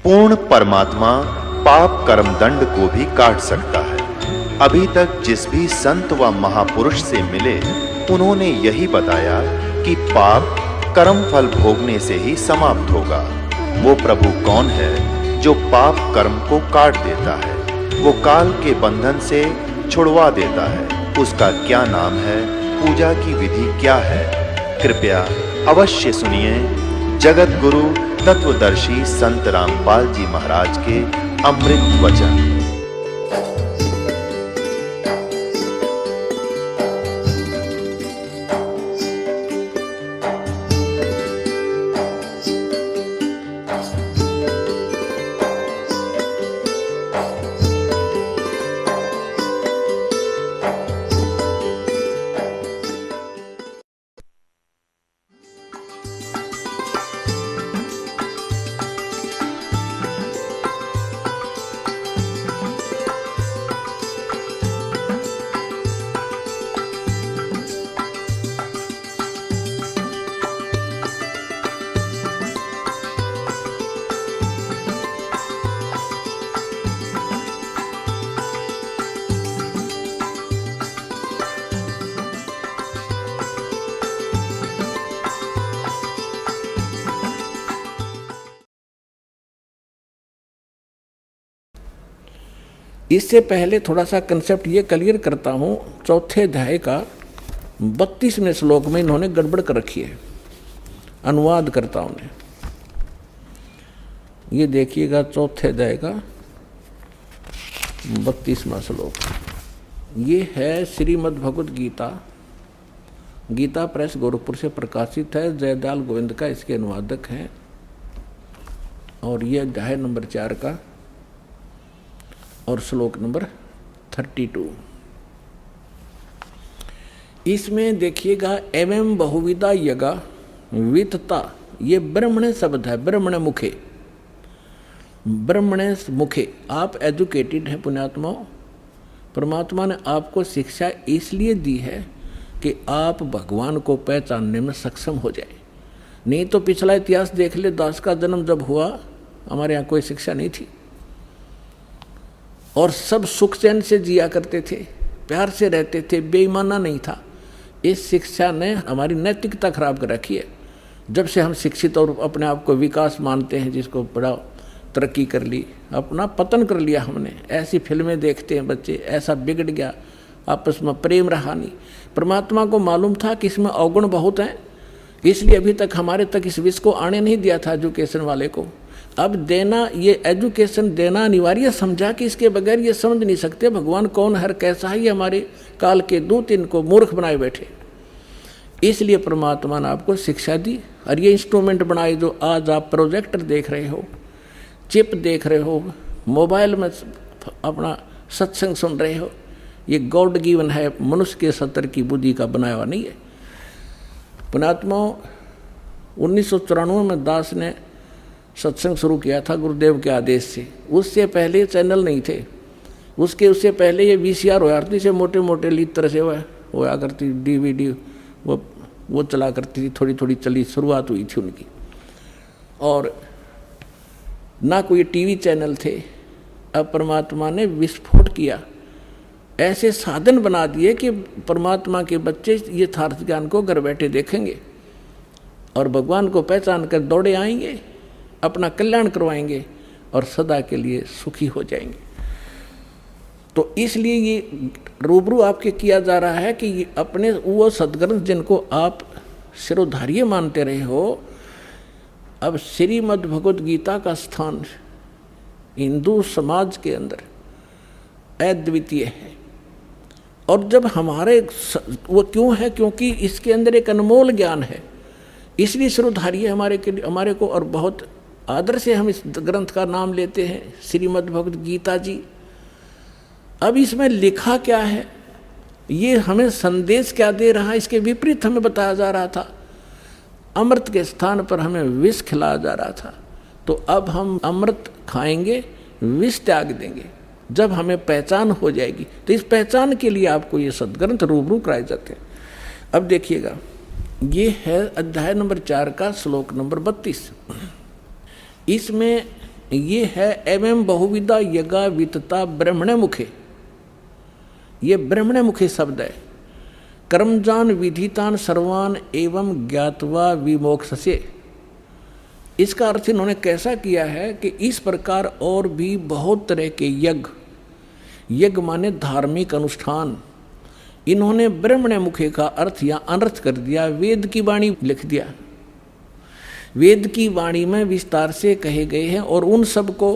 पूर्ण परमात्मा पाप कर्म दंड को भी काट सकता है। अभी तक जिस भी संत व महापुरुष से मिले, उन्होंने यही बताया कि पाप कर्म फल भोगने से ही समाप्त होगा। वो प्रभु कौन है जो पाप कर्म को काट देता है, वो काल के बंधन से छुड़वा देता है। उसका क्या नाम है, पूजा की विधि क्या है? कृपया अवश्य सुनिए जगत गुरु तत्वदर्शी संत रामपाल जी महाराज के अमृत वचन। इससे पहले थोड़ा सा कंसेप्ट ये क्लियर करता हूँ। चौथे अध्याय का 32वें श्लोक में इन्होंने गड़बड़ कर रखी है अनुवादकर्ताओं ने। ये देखिएगा चौथे अध्याय का 32वां श्लोक। ये है श्रीमद् भगवद गीता, गीता प्रेस गोरखपुर से प्रकाशित है। जयदयाल गोविंद का इसके अनुवादक हैं। और ये अध्याय नंबर 4 का और श्लोक नंबर 32। इसमें देखिएगा एवं बहुविधा यगा वितता, ये ब्रह्मणे शब्द है, ब्रह्मणे मुखे, ब्रह्मणे मुखे। आप एजुकेटेड हैं पुण्यात्माओं। परमात्मा ने आपको शिक्षा इसलिए दी है कि आप भगवान को पहचानने में सक्षम हो जाए। नहीं तो पिछला इतिहास देख ले, दास का जन्म जब हुआ हमारे यहाँ कोई शिक्षा नहीं थी और सब सुख चैन से जिया करते थे, प्यार से रहते थे, बेईमाना नहीं था। इस शिक्षा ने हमारी नैतिकता खराब कर रखी है। जब से हम शिक्षित और अपने आप को विकास मानते हैं, जिसको बड़ा तरक्की कर ली, अपना पतन कर लिया हमने। ऐसी फिल्में देखते हैं बच्चे, ऐसा बिगड़ गया, आपस में प्रेम रहा नहीं। परमात्मा को मालूम था कि इसमें अवगुण बहुत हैं, इसलिए अभी तक हमारे तक इस विष को आने नहीं दिया था एजुकेशन वाले को। अब देना, ये एजुकेशन देना अनिवार्य समझा कि इसके बगैर ये समझ नहीं सकते भगवान कौन है, कैसा है। ये हमारे काल के दूत इनको मूर्ख बनाए बैठे। इसलिए परमात्मा ने आपको शिक्षा दी और ये इंस्ट्रूमेंट बनाए जो आज आप प्रोजेक्टर देख रहे हो, चिप देख रहे हो, मोबाइल में अपना सत्संग सुन रहे हो। ये गॉड गिवन है, मनुष्य के सतर की बुद्धि का बनाया हुआ नहीं है। पुण्यात्माओं, 1994 में दास ने सत्संग शुरू किया था गुरुदेव के आदेश से। उससे पहले चैनल नहीं थे, उससे पहले ये VCR होया करती से मोटे मोटे लीटर से होया करती, DVD वो चला करती थी, थोड़ी थोड़ी चली, शुरुआत हुई थी उनकी। और ना कोई TV चैनल थे। अब परमात्मा ने विस्फोट किया, ऐसे साधन बना दिए कि परमात्मा के बच्चे यथार्थ ज्ञान को घर बैठे देखेंगे और भगवान को पहचान कर दौड़े आएंगे, अपना कल्याण करवाएंगे और सदा के लिए सुखी हो जाएंगे। तो इसलिए ये रूबरू आपके किया जा रहा है कि ये अपने वो सद्ग्रंथ जिनको आप शिरोधार्य मानते रहे हो, अब श्रीमद् भगवद गीता का स्थान हिंदू समाज के अंदर अद्वितीय है। और जब हमारे वो क्यों है, क्योंकि इसके अंदर एक अनमोल ज्ञान है, इसलिए शिरोधार्य हमारे को और बहुत आदर से हम इस ग्रंथ का नाम लेते हैं, श्रीमद् भगवद गीता जी। अब इसमें लिखा क्या है, ये हमें संदेश क्या दे रहा है, इसके विपरीत हमें बताया जा रहा था। अमृत के स्थान पर हमें विष खिलाया जा रहा था। तो अब हम अमृत खाएंगे, विष त्याग देंगे जब हमें पहचान हो जाएगी। तो इस पहचान के लिए आपको ये सद्ग्रंथ रूबरू कराए जाते हैं। अब देखिएगा, ये है अध्याय नंबर 4 का श्लोक नंबर 32। इसमें ये है एवं बहुविधा यज्ञा वितता ब्रह्मणे मुखे, ये ब्रह्मणे मुखे शब्द है। कर्मजान विधितान सर्वान एवं ज्ञातवा विमोक्षसे, इसका अर्थ इन्होंने कैसा किया है कि इस प्रकार और भी बहुत तरह के यज्ञ, यज्ञ माने धार्मिक अनुष्ठान, इन्होंने ब्रह्मणे मुखे का अर्थ या अनर्थ कर दिया, वेद की वाणी लिख दिया। वेद की वाणी में विस्तार से कहे गए हैं और उन सब को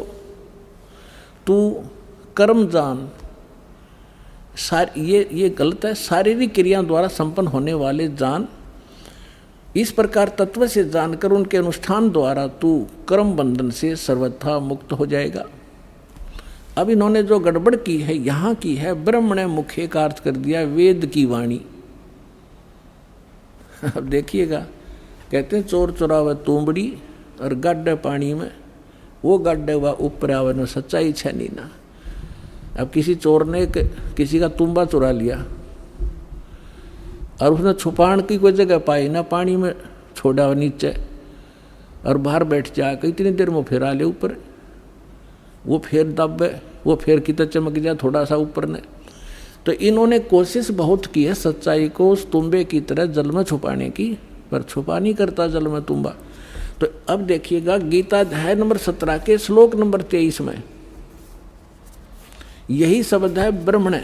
तू कर्म जान, ये गलत है, शारीरिक क्रियाओं द्वारा संपन्न होने वाले जान, इस प्रकार तत्व से जानकर उनके अनुष्ठान द्वारा तू कर्म बंधन से सर्वथा मुक्त हो जाएगा। अब इन्होंने जो गड़बड़ की है यहाँ की है, ब्रह्मणे मुखे का अर्थ कर दिया वेद की वाणी। अब देखिएगा, कहते हैं चोर चुरावे तुंबड़ी और गाड्डे पानी में, वो गाड्डे व ऊपर आवे न सच्चाई छनी ना। अब किसी चोर ने किसी का तुम्बा चुरा लिया और उसने छुपाने की कोई जगह पाई ना, पानी में छोड़ा नीचे और बाहर बैठ जाकर इतनी देर में फिर आ ले ऊपर, वो फिर दबे, वो फिर कितना चमक जाए थोड़ा सा ऊपर ने। तो इन्होंने कोशिश बहुत की है सच्चाई को उस तुम्बे की तरह जल में छुपाने की, पर छुपा नहीं करता जल में तुम्बा। तो अब देखिएगा गीता अध्याय नंबर 17 के श्लोक नंबर 23 में यही शब्द है ब्रह्मणे,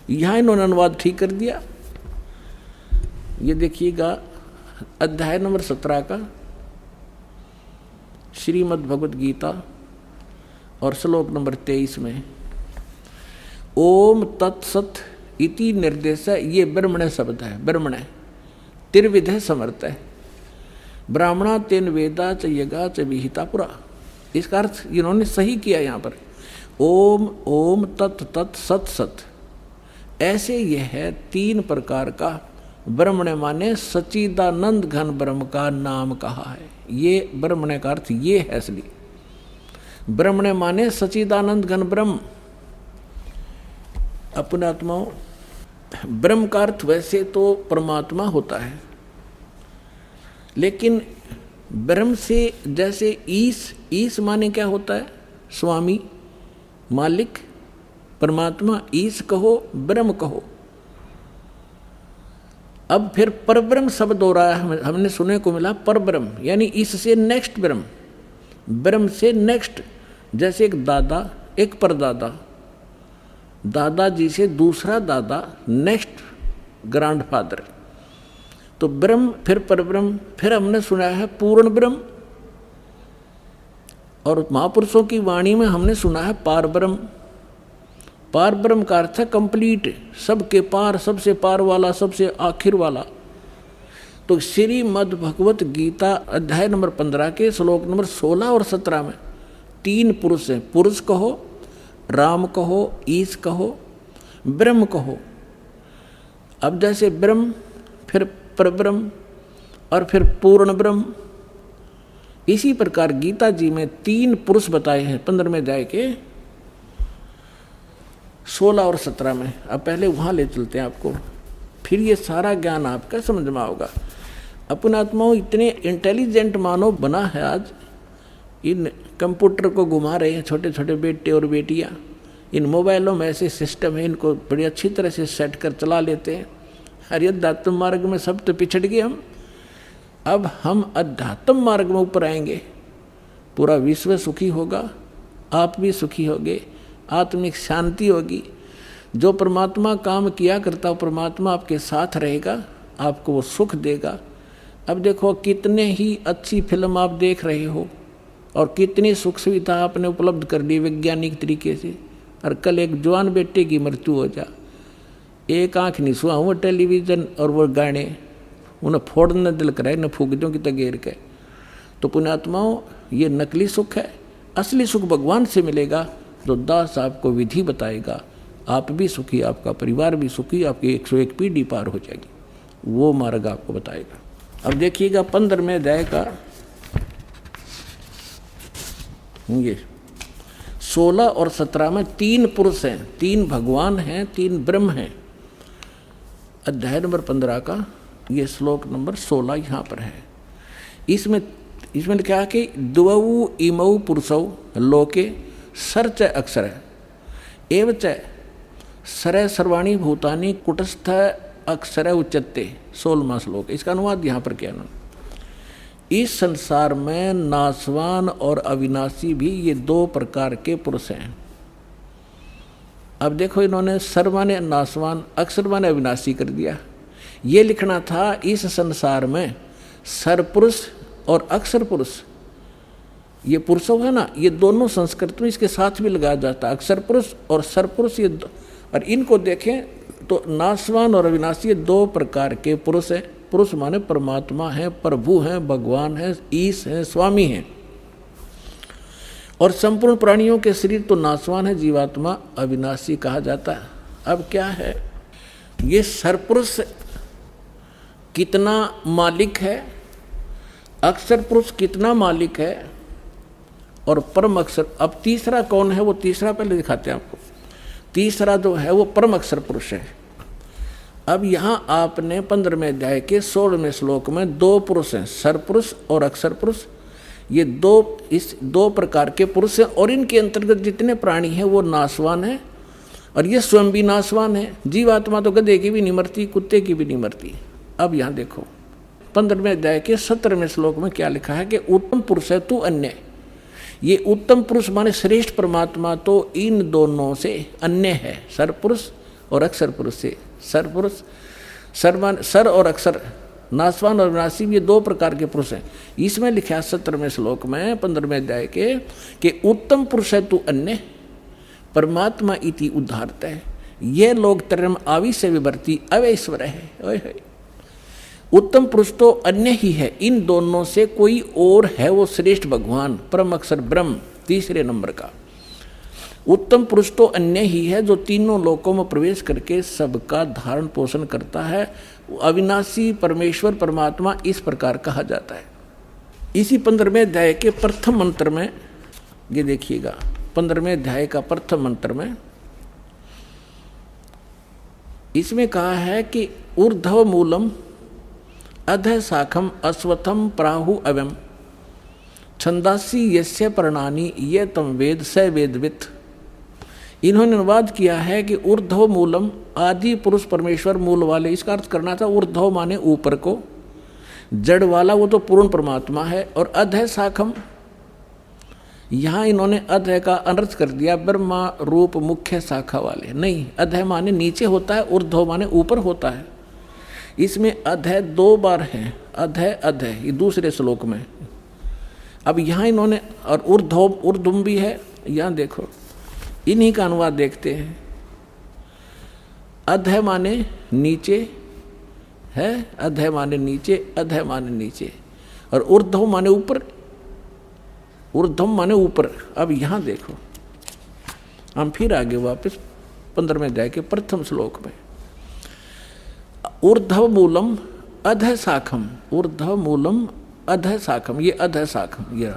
यहां इन्होंने अनुवाद ठीक कर दिया। ये देखिएगा अध्याय नंबर 17 का श्रीमद् भगवद गीता और श्लोक नंबर 23 में ओम तत्सत इति निर्देश, ये ब्रह्मणे शब्द है। ब्रह्मणे त्रिविधे समर्थ है, ब्राह्मणा तेन वेदा च यज्ञा च विहिता पुरा। इसका अर्थ इन्होंने सही किया यहाँ पर, ओम ओम तत् तत् सत सत, ऐसे यह है 3 प्रकार का। ब्रह्मणे माने सच्चिदानंद घन ब्रह्म का नाम कहा है, ये ब्रह्मणे का अर्थ ये है असली। ब्रह्मणे माने सच्चिदानंद घन ब्रह्म। अपने आत्माओं, ब्रह्म का अर्थ वैसे तो परमात्मा होता है, लेकिन ब्रह्म से जैसे ईश माने क्या होता है? स्वामी, मालिक, परमात्मा। ईश कहो, ब्रह्म कहो। अब फिर परब्रह्म शब्द हो रहा है, हमने सुनने को मिला परब्रह्म, यानी इससे नेक्स्ट ब्रह्म, ब्रह्म से नेक्स्ट। जैसे एक दादा, एक परदादा, दादाजी से दूसरा दादा, नेक्स्ट ग्रैंडफादर। तो ब्रह्म, फिर परब्रह्म, फिर हमने सुना है पूर्ण ब्रह्म, और महापुरुषों की वाणी में हमने सुना है पार ब्रह्म। पार ब्रह्म का अर्थ है कंप्लीट, सबके पार, सबसे पार वाला, सबसे आखिर वाला। तो श्रीमद् भगवत गीता अध्याय नंबर 15 के श्लोक नंबर 16 और 17 में 3 पुरुष हैं। पुरुष कहो, राम कहो, ईश कहो, ब्रह्म कहो। अब जैसे ब्रह्म, फिर परब्रह्म और फिर पूर्ण ब्रह्म, इसी प्रकार गीता जी में 3 पुरुष बताए हैं 15वें अध्याय के 16 और 17 में। अब पहले वहाँ ले चलते हैं आपको, फिर ये सारा ज्ञान आपका समझ में आओगा। अपन आत्माओं, इतने इंटेलिजेंट मानव बना है आज, इन कंप्यूटर को घुमा रहे हैं छोटे छोटे बेटे और बेटियाँ। इन मोबाइलों में ऐसे सिस्टम है, इनको बड़ी अच्छी तरह से सेट कर चला लेते हैं। अरे अध्यात्म मार्ग में सब तो पिछड़ गए हम, अब हम अध्यात्म मार्ग में ऊपर आएंगे, पूरा विश्व सुखी होगा, आप भी सुखी होगे, आत्मिक शांति होगी। जो परमात्मा काम किया करता, परमात्मा आपके साथ रहेगा, आपको वो सुख देगा। अब देखो कितने ही अच्छी फिल्म आप देख रहे हो और कितनी सुख सुविधा आपने उपलब्ध कर ली वैज्ञानिक तरीके से, और कल एक जवान बेटे की मृत्यु हो जा, एक आँख नहीं सुहा वो टेलीविज़न और वो गाने, उन्हें फोड़ने दिल कराए न फूक की तगेर के। तो पुण्यात्माओं, ये नकली सुख है, असली सुख भगवान से मिलेगा, जो दास आपको विधि बताएगा। आप भी सुखी, आपका परिवार भी सुखी, आपकी 101 पीढ़ी पार हो जाएगी, वो मार्ग आपको बताएगा। अब देखिएगा 15वें अध्याय का ये 16 और 17 में 3 पुरुष हैं, 3 भगवान हैं, 3 ब्रह्म हैं। अध्याय नंबर 15 का ये श्लोक नंबर 16 यहाँ पर है। इसमें इसमें लिखा है कि द्वौ इमौ पुरुषौ लोके सर च अक्षर एव च सर सर्वाणी भूतानि कुटस्थ अक्षर उच्चते 16वां श्लोक। इसका अनुवाद यहाँ पर किया उन्होंने। इस संसार में नाशवान और अविनाशी भी ये दो प्रकार के पुरुष हैं। अब देखो इन्होंने सर माने नाशवान, अक्षर माने अविनाशी कर दिया। ये लिखना था इस संसार में सर पुरुष और अक्षर पुरुष, ये पुरुषों है ना, ये दोनों संस्कृत में इसके साथ भी लगाया जाता है, अक्षर पुरुष और सर पुरुष। ये और इनको देखें तो नाशवान और अविनाशी ये दो प्रकार के पुरुष हैं। पुरुष माने परमात्मा है, प्रभु हैं, भगवान है, ईश है, स्वामी हैं। और संपूर्ण प्राणियों के शरीर तो नाशवान है, जीवात्मा अविनाशी कहा जाता है। अब क्या है, ये सरपुरुष कितना मालिक है, अक्षर पुरुष कितना मालिक है, और परम अक्षर। अब तीसरा कौन है, वो तीसरा पहले दिखाते हैं आपको। तीसरा जो है वो परम अक्षर पुरुष है। अब यहाँ आपने 15वें अध्याय के 16वें श्लोक में दो पुरुष हैं, सरपुरुष और अक्षर पुरुष। ये इस दो प्रकार के पुरुष हैं, और इनके अंतर्गत जितने प्राणी हैं वो नाशवान हैं, और ये स्वयं भी नाशवान है। जीवात्मा तो गधे की भी नहीं मरती, कुत्ते की भी नहीं मरती। अब यहाँ देखो 15वें अध्याय के 17वें श्लोक में क्या लिखा है कि उत्तम पुरुष है तू अन्य। ये उत्तम पुरुष माने श्रेष्ठ परमात्मा तो इन दोनों से अन्य है, सर पुरुष और अक्षर पुरुष से। सर पुरुष सर और अक्षर, नाशवान और विनाशी, ये दो प्रकार के पुरुष हैं। इसमें लिखा है 17वें श्लोक में 15वें अध्याय के कि उत्तम पुरुष है तू अन्य परमात्मा इति उद्धारत है। ये लोग तरम आवी से विवर्ती अवैश्वर है। उत्तम पुरुष तो अन्य ही है, इन दोनों से कोई और है वो श्रेष्ठ भगवान परम अक्षर ब्रह्म तीसरे नंबर का। उत्तम पुरुष तो अन्य ही है जो तीनों लोकों में प्रवेश करके सबका धारण पोषण करता है। अविनाशी परमेश्वर परमात्मा इस प्रकार कहा जाता है। इसी 15वें अध्याय के प्रथम मंत्र में ये देखिएगा, 15वें अध्याय का प्रथम मंत्र में इसमें कहा है कि ऊर्ध्व मूलम अधः शाखम अश्वत्थम प्राहु अवम छंदासी यस्य पर्णानि ये तम वेद स वेदवित्। इन्होंने अनुवाद किया है कि ऊर्ध्व मूलम, आदि पुरुष परमेश्वर मूल वाले, इसका अर्थ करना था ऊर्ध्व माने ऊपर को, जड़ वाला वो तो पूर्ण परमात्मा है। और अधः शाखम, यहाँ इन्होंने अधः का अनर्थ कर दिया ब्रह्मा रूप मुख्य शाखा वाले। नहीं, अधः माने नीचे होता है, ऊर्ध्व माने ऊपर होता है। इसमें अधः दो बार है, अधः अधः, ये दूसरे श्लोक में। अब यहाँ इन्होंने, और ऊर्ध्वम भी है, यहाँ देखो इन्हीं का अनुवाद देखते हैं। अधः माने नीचे है, अधः माने नीचे, अधः माने नीचे, और ऊर्ध्व माने ऊपर, ऊर्ध्वम माने ऊपर। अब यहाँ देखो, हम फिर आगे वापस 15वें अध्याय के प्रथम श्लोक में, ऊर्ध्व मूलम अधः शाखम, ऊर्ध्व मूलम अधः शाखम, ये अधः शाखम, ये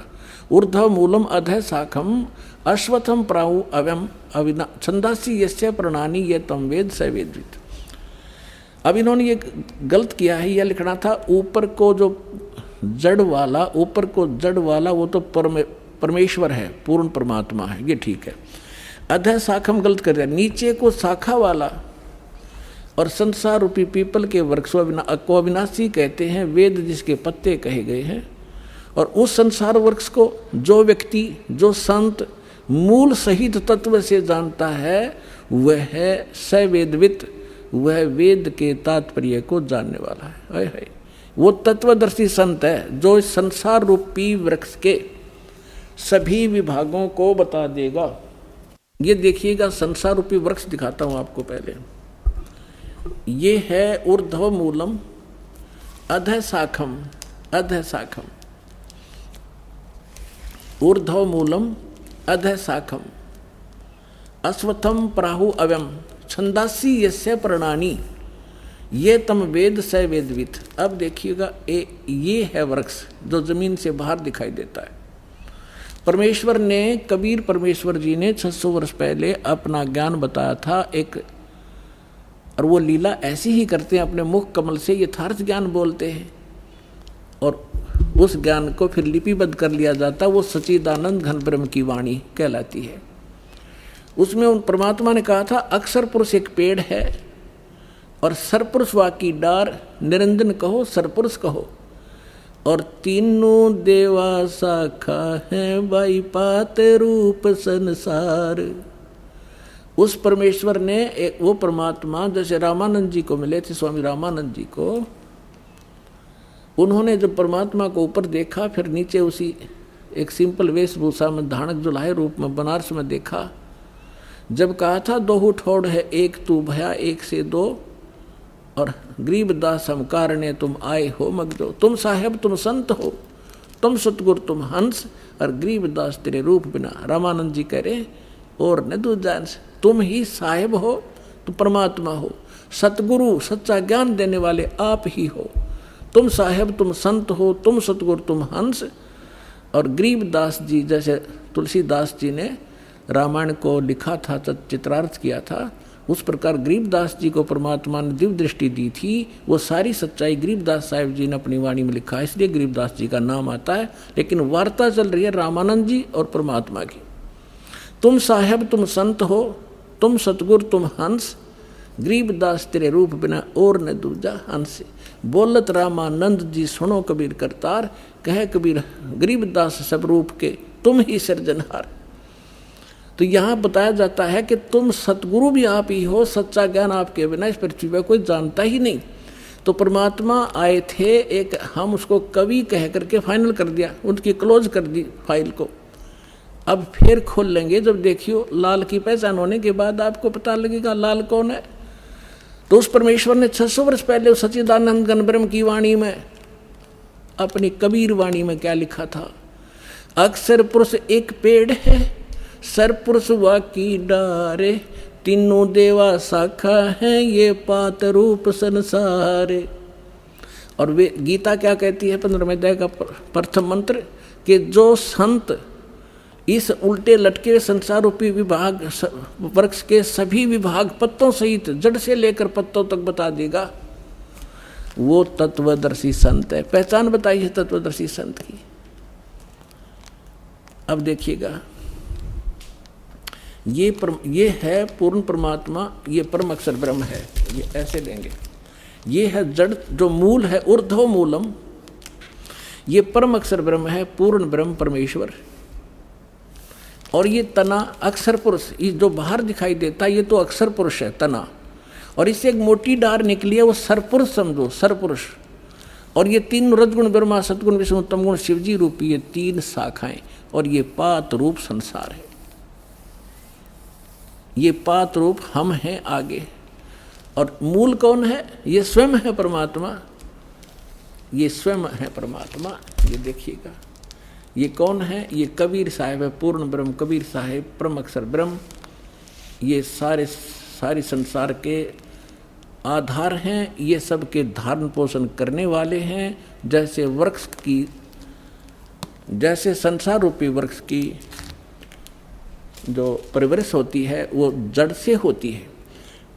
ऊर्ध्व मूलम अधः शाखम अश्वत्थम प्राहु अवम अविना छंदासी यस्य पर्णानि ये तम वेद स वेदवित्। अब इन्होंने ये गलत किया है, यह लिखना था ऊपर को जो जड़ वाला, ऊपर को जड़ वाला वो तो परमेश्वर है, पूर्ण परमात्मा है, ये ठीक है। अधः शाखम गलत कर दिया, नीचे को शाखा वाला। और संसार रूपी पीपल के वृक्ष को अविनाशी कहते हैं, वेद जिसके पत्ते कहे गए हैं। और उस संसार वृक्ष को जो व्यक्ति, जो संत मूल सहित तत्व से जानता है वह है सवेदवित्, वह वेद के तात्पर्य को जानने वाला है। वो तत्वदर्शी संत है जो इस संसार रूपी वृक्ष के सभी विभागों को बता देगा। ये देखिएगा, संसार रूपी वृक्ष दिखाता हूँ आपको पहले। ये है ऊर्ध्व मूलम अधः शाखम, अधः शाखम, ऊर्ध्व मूलम अधः शाखम अश्वत्थम प्राहु अवम छंदासी यस्य पर्णानि ये तम वेद स वेदवित्। अब देखिएगा, ये है वृक्ष जो जमीन से बाहर दिखाई देता है। परमेश्वर ने, कबीर परमेश्वर जी ने 600 वर्ष पहले अपना ज्ञान बताया था एक, और वो लीला ऐसी ही करते हैं, अपने मुख कमल से यथार्थ ज्ञान बोलते हैं। और उस ज्ञान को फिर लिपिबद्ध कर लिया जाता, वो सच्चिदानंद घन ब्रह्म की वाणी कहलाती है। उसमें उन परमात्मा ने कहा था अक्षर पुरुष एक पेड़ है और सरपुरुष वाकी डार, निरंजन कहो सरपुरुष कहो, और तीनों देवा शाखा है बाई पात रूप संसार। उस परमेश्वर ने वो परमात्मा जैसे रामानंद जी को मिले थे, स्वामी रामानंद जी को, उन्होंने जब परमात्मा को ऊपर देखा, फिर नीचे उसी एक सिंपल वेशभूषा में धानक जुलाहे रूप में बनारस में देखा। जब कहा था दोहु ठोड़ है एक तू भया एक से दो, और गरीबदास हम कारणे तुम आए हो मगजो, तुम साहेब तुम संत हो, तुम सतगुरु तुम हंस, और गरीबदास तेरे रूप बिना। रामानंद जी कह रहे और न दूजा, तुम ही साहेब हो, तुम परमात्मा हो, सतगुरु सच्चा ज्ञान देने वाले आप ही हो, तुम साहेब तुम संत हो, तुम सतगुरु तुम हंस। और गरीबदास जी जैसे तुलसीदास जी ने रामायण को लिखा था, चित्रार्थ किया था, उस प्रकार गरीबदास जी को परमात्मा ने दिव्य दृष्टि दी थी। वो सारी सच्चाई गरीबदास साहिब जी ने अपनी वाणी में लिखा है, इसलिए गरीबदास जी का नाम आता है। लेकिन वार्ता चल रही है रामानंद जी और परमात्मा की। तुम साहेब तुम संत हो, तुम सतगुरु तुम हंस, गरीबदास तेरे रूप बिना और न दूजा हंस। बोलत रामानंद जी सुनो कबीर करतार, कहे कबीर गरीबदास सब रूप के तुम ही सृजनहार। तो यहाँ बताया जाता है कि तुम सतगुरु भी आप ही हो, सच्चा ज्ञान आपके बिना इस पृथ्वी पर कोई जानता ही नहीं। तो परमात्मा आए थे, एक हम उसको कवि कह करके फाइनल कर दिया, उनकी क्लोज कर दी फाइल को। अब फिर खोल लेंगे जब देखियो लाल की पहचान होने के बाद आपको पता लगेगा लाल कौन है। तो उस परमेश्वर ने 600 वर्ष पहले उस सच्चिदानंद घन ब्रह्म की वाणी में, अपनी कबीर वाणी में क्या लिखा था? अक्षर पुरुष एक पेड़ है, सरपुरुष वाकी डारे, तीनों देवा शाखा है ये पात रूप संसारे। और वे गीता क्या कहती है 15वें अध्याय का प्रथम मंत्र, कि जो संत इस उल्टे लटके संसार रूपी विभाग वृक्ष के सभी विभाग पत्तों सहित जड़ से लेकर पत्तों तक बता देगा, वो तत्वदर्शी संत है। पहचान बताई है तत्वदर्शी संत की। अब देखिएगा, ये है पूर्ण परमात्मा, ये परम अक्षर ब्रह्म है। ये ऐसे लेंगे, ये है जड़ जो मूल है, ऊर्ध्व मूलम, ये परम अक्षर ब्रह्म है, पूर्ण ब्रह्म परमेश्वर। और ये तना अक्षर पुरुष, ये जो बाहर दिखाई देता है ये तो अक्षर पुरुष है तना, और इससे एक मोटी डार निकली है, वो सरपुरुष समझो, सरपुरुष। और ये तीन रजगुण ब्रह्मा सतगुण विष्णु तमगुण शिवजी रूपी ये तीन शाखाएं, और ये पात रूप संसार है। ये पात रूप हम हैं आगे, और मूल कौन है? ये स्वयं है परमात्मा, ये स्वयं है परमात्मा। ये देखिएगा, ये कौन है? ये कबीर साहिब है, पूर्ण ब्रह्म कबीर साहिब, परम अक्षर ब्रह्म। ये सारे संसार के आधार हैं, ये सब के धारण पोषण करने वाले हैं। जैसे वृक्ष की, जैसे संसार रूपी वृक्ष की जो परिवृष होती है वो जड़ से होती है।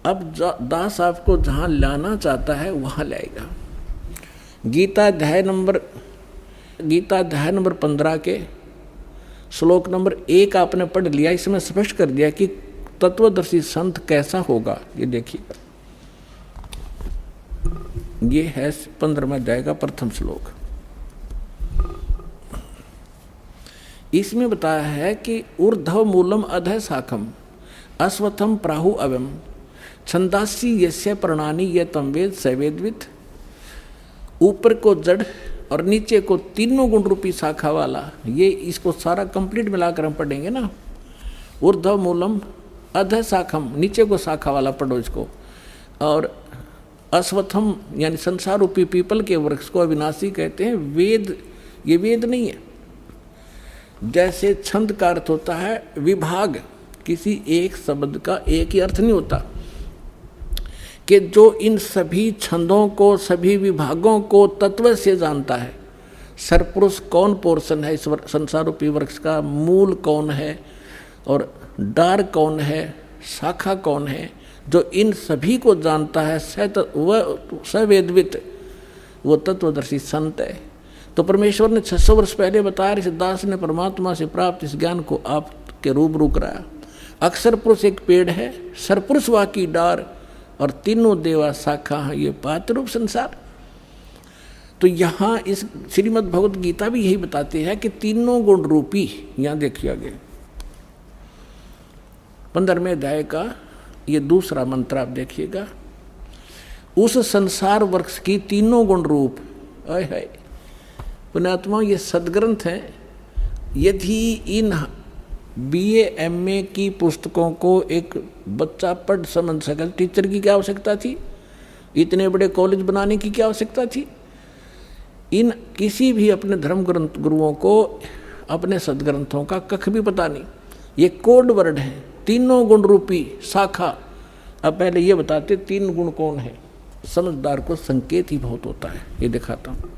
अब दास आपको जहाँ लाना चाहता है वहाँ लाएगा। गीता अध्याय नंबर 15 के श्लोक नंबर 1 आपने पढ़ लिया। इसमें स्पष्ट कर दिया कि तत्वदर्शी संत कैसा होगा। ये देखिएगा, ये है 15वें अध्याय का प्रथम श्लोक। इसमें बताया है कि ऊर्ध्व मूलम अधः शाखम अश्वत्थम प्राहु अवम छंदासी यस्य प्रणानी ये तम वेद सवेदवित। ऊपर को जड़ और नीचे को तीनों गुण रूपी शाखा वाला, ये इसको सारा कंप्लीट मिलाकर हम पढ़ेंगे ना। ऊर्ध्व मूलम अधः शाखम, नीचे को शाखा वाला पढ़ो इसको। और अश्वत्थम यानी संसार रूपी पीपल के वृक्ष को अविनाशी कहते हैं। वेद, ये वेद नहीं है। जैसे छंद का अर्थ होता है विभाग, किसी एक शब्द का एक ही अर्थ नहीं होता, कि जो इन सभी छंदों को, सभी विभागों को तत्व से जानता है। सरपुरुष कौन पोर्शन है इस संसार रूपी वृक्ष का, मूल कौन है और डार कौन है, शाखा कौन है, जो इन सभी को जानता है, वह सवेदवित, वो तत्वदर्शी संत है। तो परमेश्वर ने 600 वर्ष पहले बताया, इस दास ने परमात्मा से प्राप्त इस ज्ञान को आपके रूबरू कराया। अक्षर पुरुष एक पेड़ है, सरपुरुष वा की डार, और तीनों देवा शाखा है ये पात्र रूप संसार। तो यहाँ इस श्रीमद् भगवत गीता भी यही बताती है कि तीनों गुण रूपी, यहाँ देखिए आगे 15वें अध्याय का ये दूसरा मंत्र आप देखिएगा, उस संसार वृक्ष की तीनों गुण रूप। है पुण्यात्मा, ये सदग्रंथ हैं। यदि इन BA MA की पुस्तकों को एक बच्चा पढ़ समझ सके, टीचर की क्या आवश्यकता थी? इतने बड़े कॉलेज बनाने की क्या आवश्यकता थी? इन किसी भी अपने धर्म ग्रंथ गुरुओं को अपने सदग्रंथों का कख भी पता नहीं। ये कोड वर्ड है, तीनों गुण रूपी शाखा। अब पहले ये बताते 3 गुण कौन है। समझदार को संकेत ही बहुत होता है, ये दिखाता हूँ।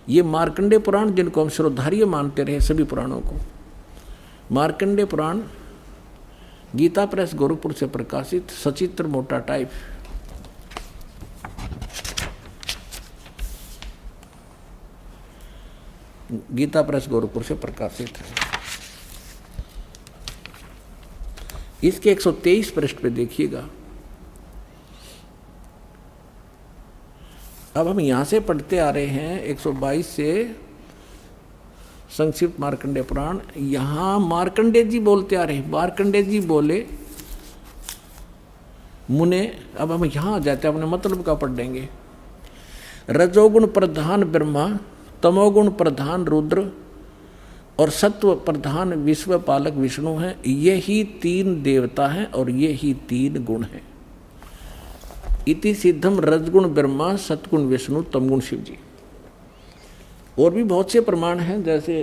ये मार्कंडेय पुराण, जिनको हम श्रोधार्य मानते रहे सभी पुराणों को, मार्कंडेय पुराण गीता प्रेस गोरखपुर से प्रकाशित, सचित्र मोटा टाइप। गीता प्रेस गोरखपुर से प्रकाशित है। इसके 123 पृष्ठ पे देखिएगा। अब हम यहां से पढ़ते आ रहे हैं 122 से संक्षिप्त मार्कंडेय पुराण। यहां मार्कंडेय जी बोलते आ रहे हैं। मार्कंडेय जी बोले मुने, अब हम यहां आ जाते हैं, अपने मतलब का पढ़ देंगे। रजोगुण प्रधान ब्रह्मा, तमोगुण प्रधान रुद्र और सत्व प्रधान विश्व पालक विष्णु हैं। यही 3 देवता हैं और ये ही 3 गुण हैं। इति सिद्धम रजगुण ब्रह्मा, सतगुण विष्णु, तमगुण शिव जी। और भी बहुत से प्रमाण हैं, जैसे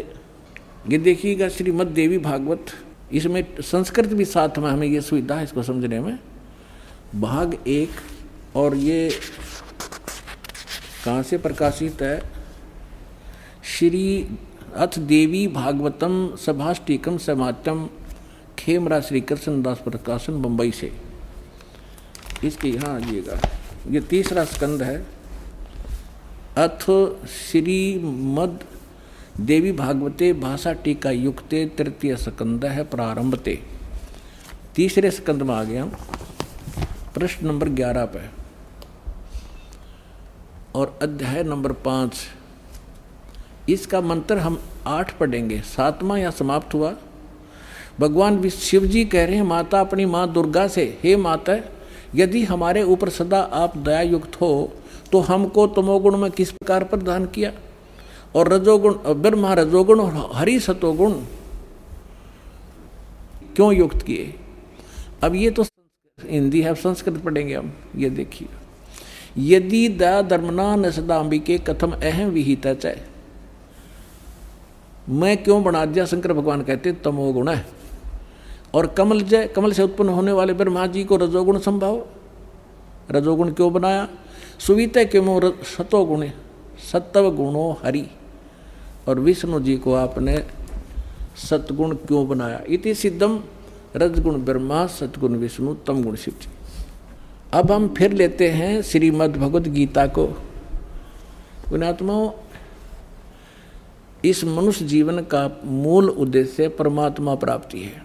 ये देखिएगा श्रीमद् देवी भागवत, इसमें संस्कृत भी साथ में, हमें ये सुविधा है इसको समझने में। भाग 1, और ये कहाँ से प्रकाशित है? श्री अथ देवी भागवतम सभाष्टिकम समात्यम, खेमरा श्री कृष्णदास प्रकाशन, बम्बई से। इसके यहाँ आइएगा, ये 3रा स्कंद है। अथ श्रीमद् देवी भागवते भाषा टीका युक्ते 3य स्कंद है प्रारंभते। 3रे स्कंद में आ गया, प्रश्न नंबर 11 पे, और अध्याय नंबर 5। इसका मंत्र हम 8 पढ़ेंगे। 7वां यहाँ समाप्त हुआ। भगवान शिव जी कह रहे हैं माता अपनी माँ दुर्गा से, हे माता, यदि हमारे ऊपर सदा आप दया युक्त हो तो हमको तमोगुण में किस प्रकार प्रदान किया, और रजोगुण ब्रह्मा रजोगुण और हरि सतोगुण क्यों युक्त किए। अब ये तो हिंदी है, संस्कृत पढ़ेंगे हम। ये देखिए, यदि दया धर्मना न सदा अंबिके कथम अहम विहित है। मैं क्यों बना दिया, शंकर भगवान कहते तमोगुण है। और कमल जय, कमल से उत्पन्न होने वाले ब्रह्मा जी को रजोगुण संभाव, रजोगुण क्यों बनाया। सुवित क्यों सतोगुण, सत्व गुणों हरि, और विष्णु जी को आपने सतगुण क्यों बनाया। इति सिद्धम रजगुण ब्रह्मा, सतगुण विष्णु, तमगुण शिव जी। अब हम फिर लेते हैं श्रीमद् भगवद गीता को। पुण्यात्माओं, इस मनुष्य जीवन का मूल उद्देश्य परमात्मा प्राप्ति है,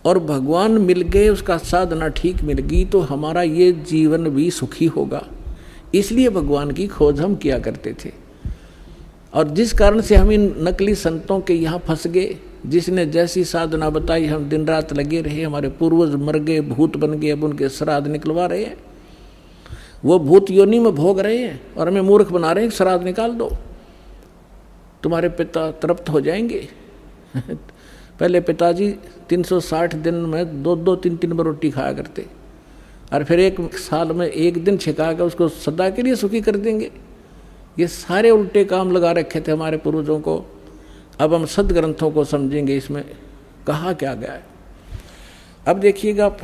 और भगवान मिल गए, उसका साधना ठीक मिल गई तो हमारा ये जीवन भी सुखी होगा। इसलिए भगवान की खोज हम किया करते थे। और जिस कारण से हम इन नकली संतों के यहाँ फंस गए, जिसने जैसी साधना बताई हम दिन रात लगे रहे, हमारे पूर्वज मर गए, भूत बन गए, अब उनके श्राद्ध निकलवा रहे हैं, वो भूत योनि में भोग रहे हैं और हमें मूर्ख बना रहे हैं। श्राद्ध निकाल दो, तुम्हारे पिता तृप्त हो जाएंगे। पहले पिताजी 360 दिन में 2-2, 3-3 बार रोटी खाया करते, और फिर 1 साल में 1 दिन छिका कर उसको सदा के लिए सुखी कर देंगे। ये सारे उल्टे काम लगा रखे थे हमारे पूर्वजों को। अब हम सदग्रंथों को समझेंगे, इसमें कहा क्या गया है। अब देखिएगा आप,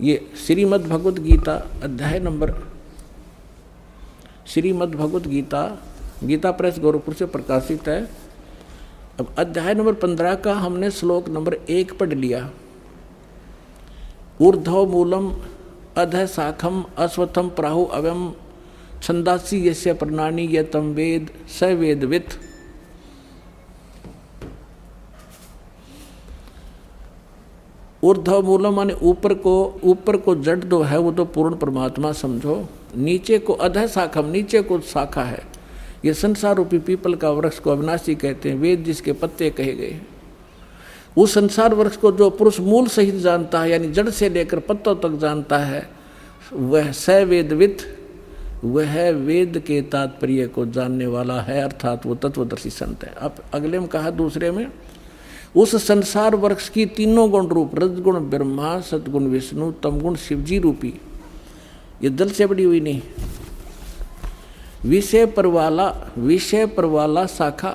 ये श्रीमद् भगवद गीता अध्याय नंबर, श्रीमद् भगवद गीता गीता प्रेस गोरखपुर से प्रकाशित है। अब अध्याय नंबर 15 का हमने श्लोक नंबर 1 पढ़ लिया। ऊर्ध्व मूलम अध शाखम अश्वत्थम प्राहु अव्यम छंदासी यस्य प्रणानी ये तम वेद स वेदवित। ऊर्ध्व मूलम माने ऊपर को जड़ जो है वो तो पूर्ण परमात्मा समझो, नीचे को अधः शाखम, नीचे को शाखा है। ये संसार रूपी पीपल का वृक्ष को अविनाशी कहते हैं, वेद जिसके पत्ते कहे गए। उस संसार वृक्ष को जो पुरुष मूल सहित जानता है, यानी जड़ से लेकर पत्तों तक जानता है, वह स वेदवित, वह वेद के तात्पर्य को जानने वाला है, अर्थात वो तत्वदर्शी संत है। अब अगले में कहा दूसरे में, उस संसार वृक्ष की तीनों गुण रूप रजगुण ब्रह्मा, सतगुण विष्णु, तमगुण शिवजी रूपी, ये दल से बड़ी हुई नहीं, विषय पर वाला शाखा,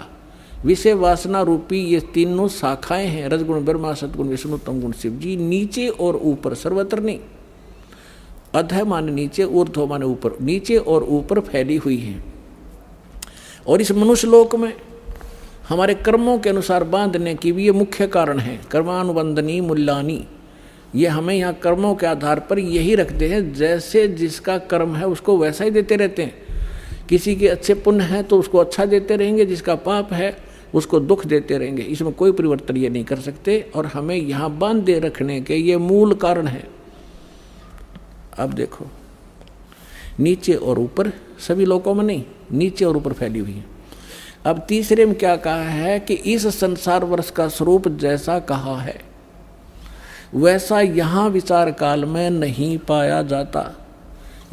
विषय वासना रूपी ये तीनों शाखाएं हैं, रजगुण ब्रह्मा, सतगुण विष्णु, तमगुण शिवजी, नीचे और ऊपर, सर्वत्र नहीं। अधः माने नीचे, ऊर्ध्व माने ऊपर, नीचे और ऊपर फैली हुई है। और इस मनुष्य लोक में हमारे कर्मों के अनुसार बांधने की भी ये मुख्य कारण है। कर्मानुबंधनी मूल्यानी, ये हमें यहाँ कर्मों के आधार पर यही रखते हैं, जैसे जिसका कर्म है उसको वैसा ही देते रहते हैं। किसी के अच्छे पुण्य है तो उसको अच्छा देते रहेंगे, जिसका पाप है उसको दुख देते रहेंगे। इसमें कोई परिवर्तन ये नहीं कर सकते, और हमें यहाँ बांधे रखने के ये मूल कारण है। अब देखो, नीचे और ऊपर, सभी लोगों में नहीं, नीचे और ऊपर फैली हुई है। अब तीसरे में क्या कहा है कि इस संसार वर्ष का स्वरूप जैसा कहा है वैसा यहाँ विचार काल में नहीं पाया जाता।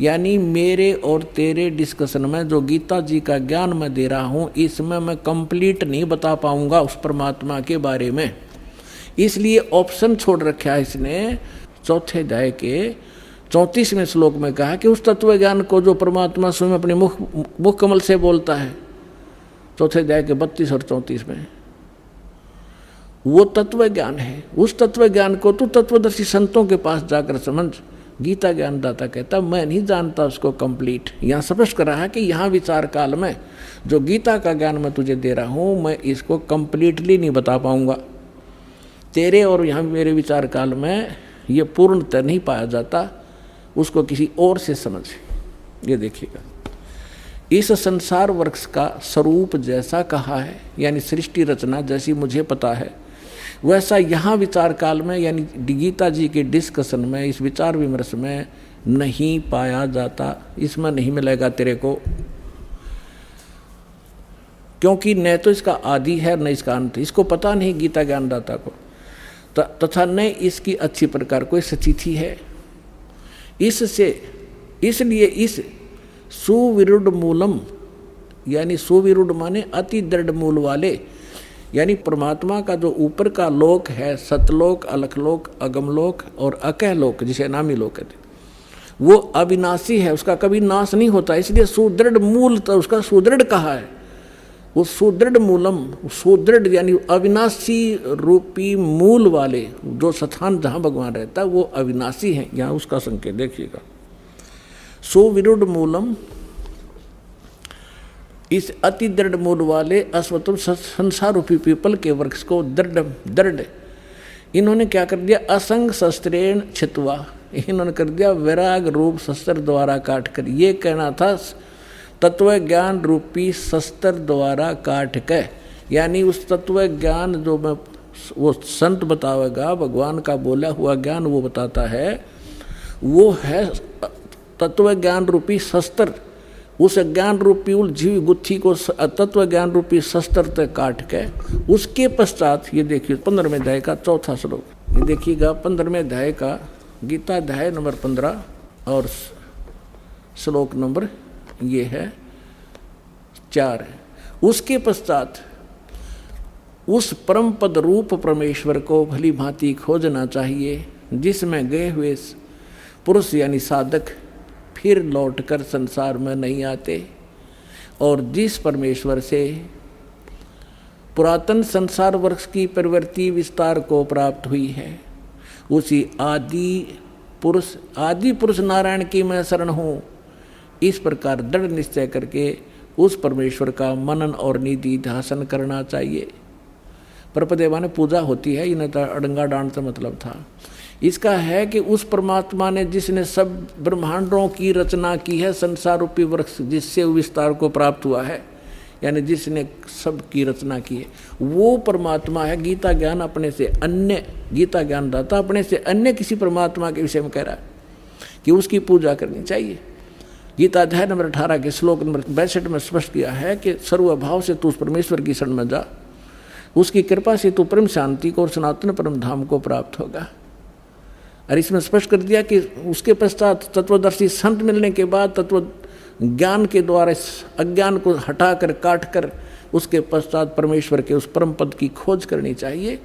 यानी मेरे और तेरे डिस्कशन में जो गीता जी का ज्ञान मैं दे रहा हूँ, इसमें मैं कंप्लीट नहीं बता पाऊंगा उस परमात्मा के बारे में। इसलिए ऑप्शन छोड़ रखा है इसने। चौथे अध्याय के 34वें श्लोक में कहा कि उस तत्व ज्ञान को जो परमात्मा स्वयं अपने मुख कमल से बोलता है, चौथे अध्याय के 32 और 34 में, वो तत्व ज्ञान है। उस तत्व ज्ञान को तू तत्वदर्शी संतों के पास जाकर समझ। गीता ज्ञानदाता कहता मैं नहीं जानता उसको कंप्लीट। यहाँ स्पष्ट कर रहा है कि यहाँ विचार काल में जो गीता का ज्ञान मैं तुझे दे रहा हूँ, मैं इसको कंप्लीटली नहीं बता पाऊंगा। तेरे और यहाँ मेरे विचार काल में ये पूर्णतः नहीं पाया जाता, उसको किसी और से समझ। ये देखिएगा, इस संसार वृक्ष का स्वरूप जैसा कहा है, यानी सृष्टि रचना जैसी मुझे पता है, वैसा यहाँ विचार काल में यानी गीता जी के डिस्कशन में, इस विचार विमर्श में नहीं पाया जाता। इसमें नहीं मिलेगा तेरे को, क्योंकि न तो इसका आदि है न इसका अंत। इसको पता नहीं गीता ज्ञानदाता को, तथा न इसकी अच्छी प्रकार कोई सचिथि है। इसलिए इस सुविरुद्ध मूलम, यानी सुविरुद्ध माने अति दृढ़ मूल वाले, यानी परमात्मा का जो ऊपर का लोक है, सतलोक, अलखलोक, अगमलोक और अकहलोक, जिसे नामी लोक कहते, वो अविनाशी है, उसका कभी नाश नहीं होता। इसलिए सुदृढ़ मूल तो उसका सुदृढ़ कहा है। वो सुदृढ़ मूलम, सुदृढ़ यानी अविनाशी रूपी मूल वाले जो स्थान जहाँ भगवान रहता है वो अविनाशी है। यहाँ उसका संकेत देखिएगा, सुविरुद्ध मूलम, इस अति दृढ़ मूल वाले अश्वत्थम संसार रूपी पीपल के वृक्ष को दृढ़ इन्होंने क्या कर दिया, असंग शस्त्रेण छित्वा, इन्होंने कर दिया वैराग रूप शस्त्र द्वारा काट कर। ये कहना था तत्व ज्ञान रूपी शस्त्र द्वारा काट के, यानी उस तत्व ज्ञान जो मैं वो संत बतावेगा, भगवान का बोला हुआ ज्ञान वो बताता है, वो है तत्व ज्ञान रूपी शस्त्र। उस ज्ञान रूपी उलझी हुई गुत्थी को तत्व ज्ञान रूपी शस्त्र तक काट के, उसके पश्चात ये देखिए 15वें अध्याय का 4था श्लोक, ये देखिएगा 15वें अध्याय का गीता अध्याय नंबर 15 और श्लोक नंबर ये है 4 है। उसके पश्चात उस परम पद रूप परमेश्वर को भली भांति खोजना चाहिए, जिसमें गए हुए पुरुष यानी साधक फिर लौटकर संसार में नहीं आते, और जिस परमेश्वर से पुरातन संसार वृक्ष की प्रवृत्ति विस्तार को प्राप्त हुई है, उसी आदि पुरुष नारायण की मैं शरण हूँ। इस प्रकार दृढ़ निश्चय करके उस परमेश्वर का मनन और निधि ध्यान करना चाहिए। परपदेवा ने पूजा होती है, इन्हें तो अड़ंगा डांड से मतलब था। इसका है कि उस परमात्मा ने जिसने सब ब्रह्मांडों की रचना की है, संसार रूपी वृक्ष जिससे विस्तार को प्राप्त हुआ है, यानी जिसने सब की रचना की है, वो परमात्मा है। गीता ज्ञान अपने से अन्य, गीता ज्ञान दाता अपने से अन्य किसी परमात्मा के विषय में कह रहा है कि उसकी पूजा करनी चाहिए। गीता अध्याय नंबर 18 के श्लोक नंबर 62 में स्पष्ट किया है कि सर्वभाव से तू उस परमेश्वर की शरण में जा, उसकी कृपा से तू परम शांति को और सनातन परम धाम को प्राप्त होगा। और इसमें स्पष्ट कर दिया कि उसके पश्चात तत्वदर्शी संत मिलने के बाद तत्व ज्ञान के द्वारा इस अज्ञान को हटाकर काटकर उसके पश्चात परमेश्वर के उस परम पद की खोज करनी चाहिए,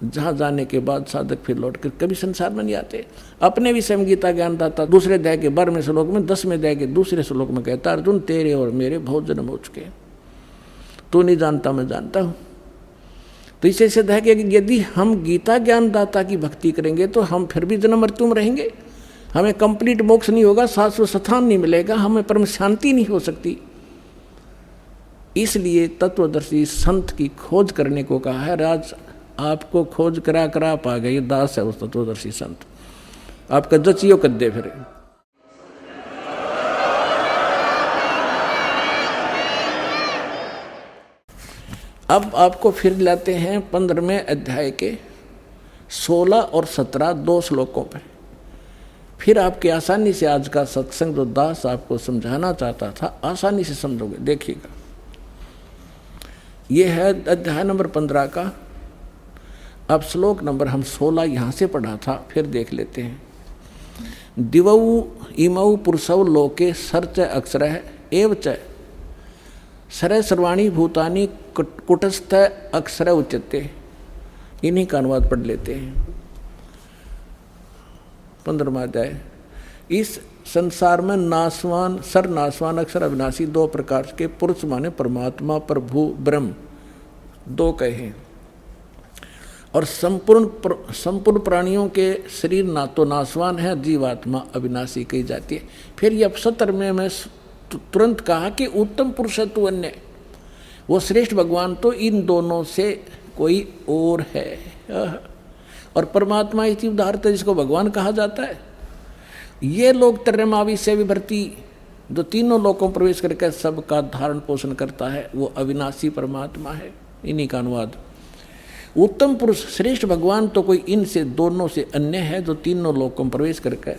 जहाँ जाने के बाद साधक फिर लौटकर कभी संसार में नहीं आते। अपने विषय में गीता ज्ञान दाता दूसरे अध्याय के 12वें श्लोक में 10वें अध्याय के दूसरे श्लोक में कहता, अर्जुन तेरे और मेरे बहुत जन्म हो चुके, तू नहीं जानता मैं जानता हूँ। तो इसे सिद्ध है कि यदि हम गीता ज्ञान दाता की भक्ति करेंगे तो हम फिर भी जन्म मृत्यु में रहेंगे, हमें कंप्लीट मोक्ष नहीं होगा, शाश्वत स्थान नहीं मिलेगा, हमें परम शांति नहीं हो सकती। इसलिए तत्वदर्शी संत की खोज करने को कहा है। राज आपको खोज करा करा पा गए, दास है उस तत्वदर्शी संत, आपका जचियो कद्दे फिर। अब आपको फिर लाते हैं 15वें अध्याय के 16 और 17 दो श्लोकों पर। फिर आपके आसानी से आज का सत्संग जो दास आपको समझाना चाहता था आसानी से समझोगे। देखिएगा, ये है अध्याय नंबर 15 का। अब श्लोक नंबर हम 16 यहाँ से पढ़ा था, फिर देख लेते हैं। दिवौ इमौ पुरुषौ लोके सर्च अक्षरः एव च सर्व सर्वाणी भूतानि कुटस्थ अक्षर उच्यते। इन्हीं का अनुवाद पढ़ लेते हैं। 15वां अध्याय। इस संसार में नासवान सर्वनासवान अक्षर अविनाशी दो प्रकार के पुरुष माने परमात्मा, प्रभु, ब्रह्म दो कहे। और संपूर्ण प्राणियों के शरीर ना तो नासवान है, जीवात्मा अविनाशी कही जाती है। फिर ये 70 में मैं तुरंत कहा कि उत्तम पुरुष तो अन्य, वो श्रेष्ठ भगवान तो इन दोनों से कोई और है। और परमात्मा इसी उदाहरत है जिसको भगवान कहा जाता है। ये लोग त्रयमावी से विभर्ती जो तीनों लोकों में प्रवेश करके सबका धारण पोषण करता है, वो अविनाशी परमात्मा है। इन्हीं का अनुवाद। उत्तम पुरुष श्रेष्ठ भगवान तो कोई इनसे दोनों से अन्य है जो तीनों लोकों में प्रवेश करके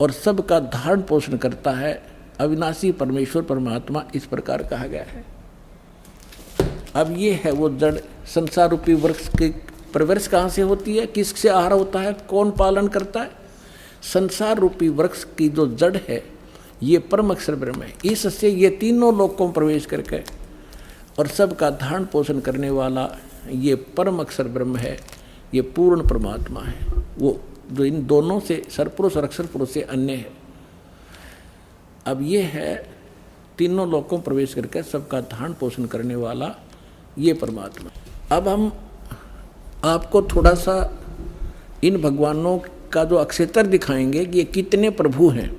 और सबका धारण पोषण करता है, अविनाशी परमेश्वर परमात्मा इस प्रकार कहा गया है। अब ये है वो जड़ संसार रूपी वृक्ष की परवरिश कहाँ से होती है, किससे आहार होता है, कौन पालन करता है। संसार रूपी वृक्ष की जो जड़ है ये परम अक्षर ब्रह्म है। इससे ये तीनों लोकों में प्रवेश करके और सबका धारण पोषण करने वाला ये परम अक्षर ब्रह्म है, ये पूर्ण परमात्मा है, वो जो इन दोनों से सरपुरुष और अक्षर पुरुष से अन्य है। अब ये है तीनों लोकों में प्रवेश करके सबका धारण पोषण करने वाला ये परमात्मा। अब हम आपको थोड़ा सा इन भगवानों का जो अक्षेत्र दिखाएंगे कि ये कितने प्रभु हैं।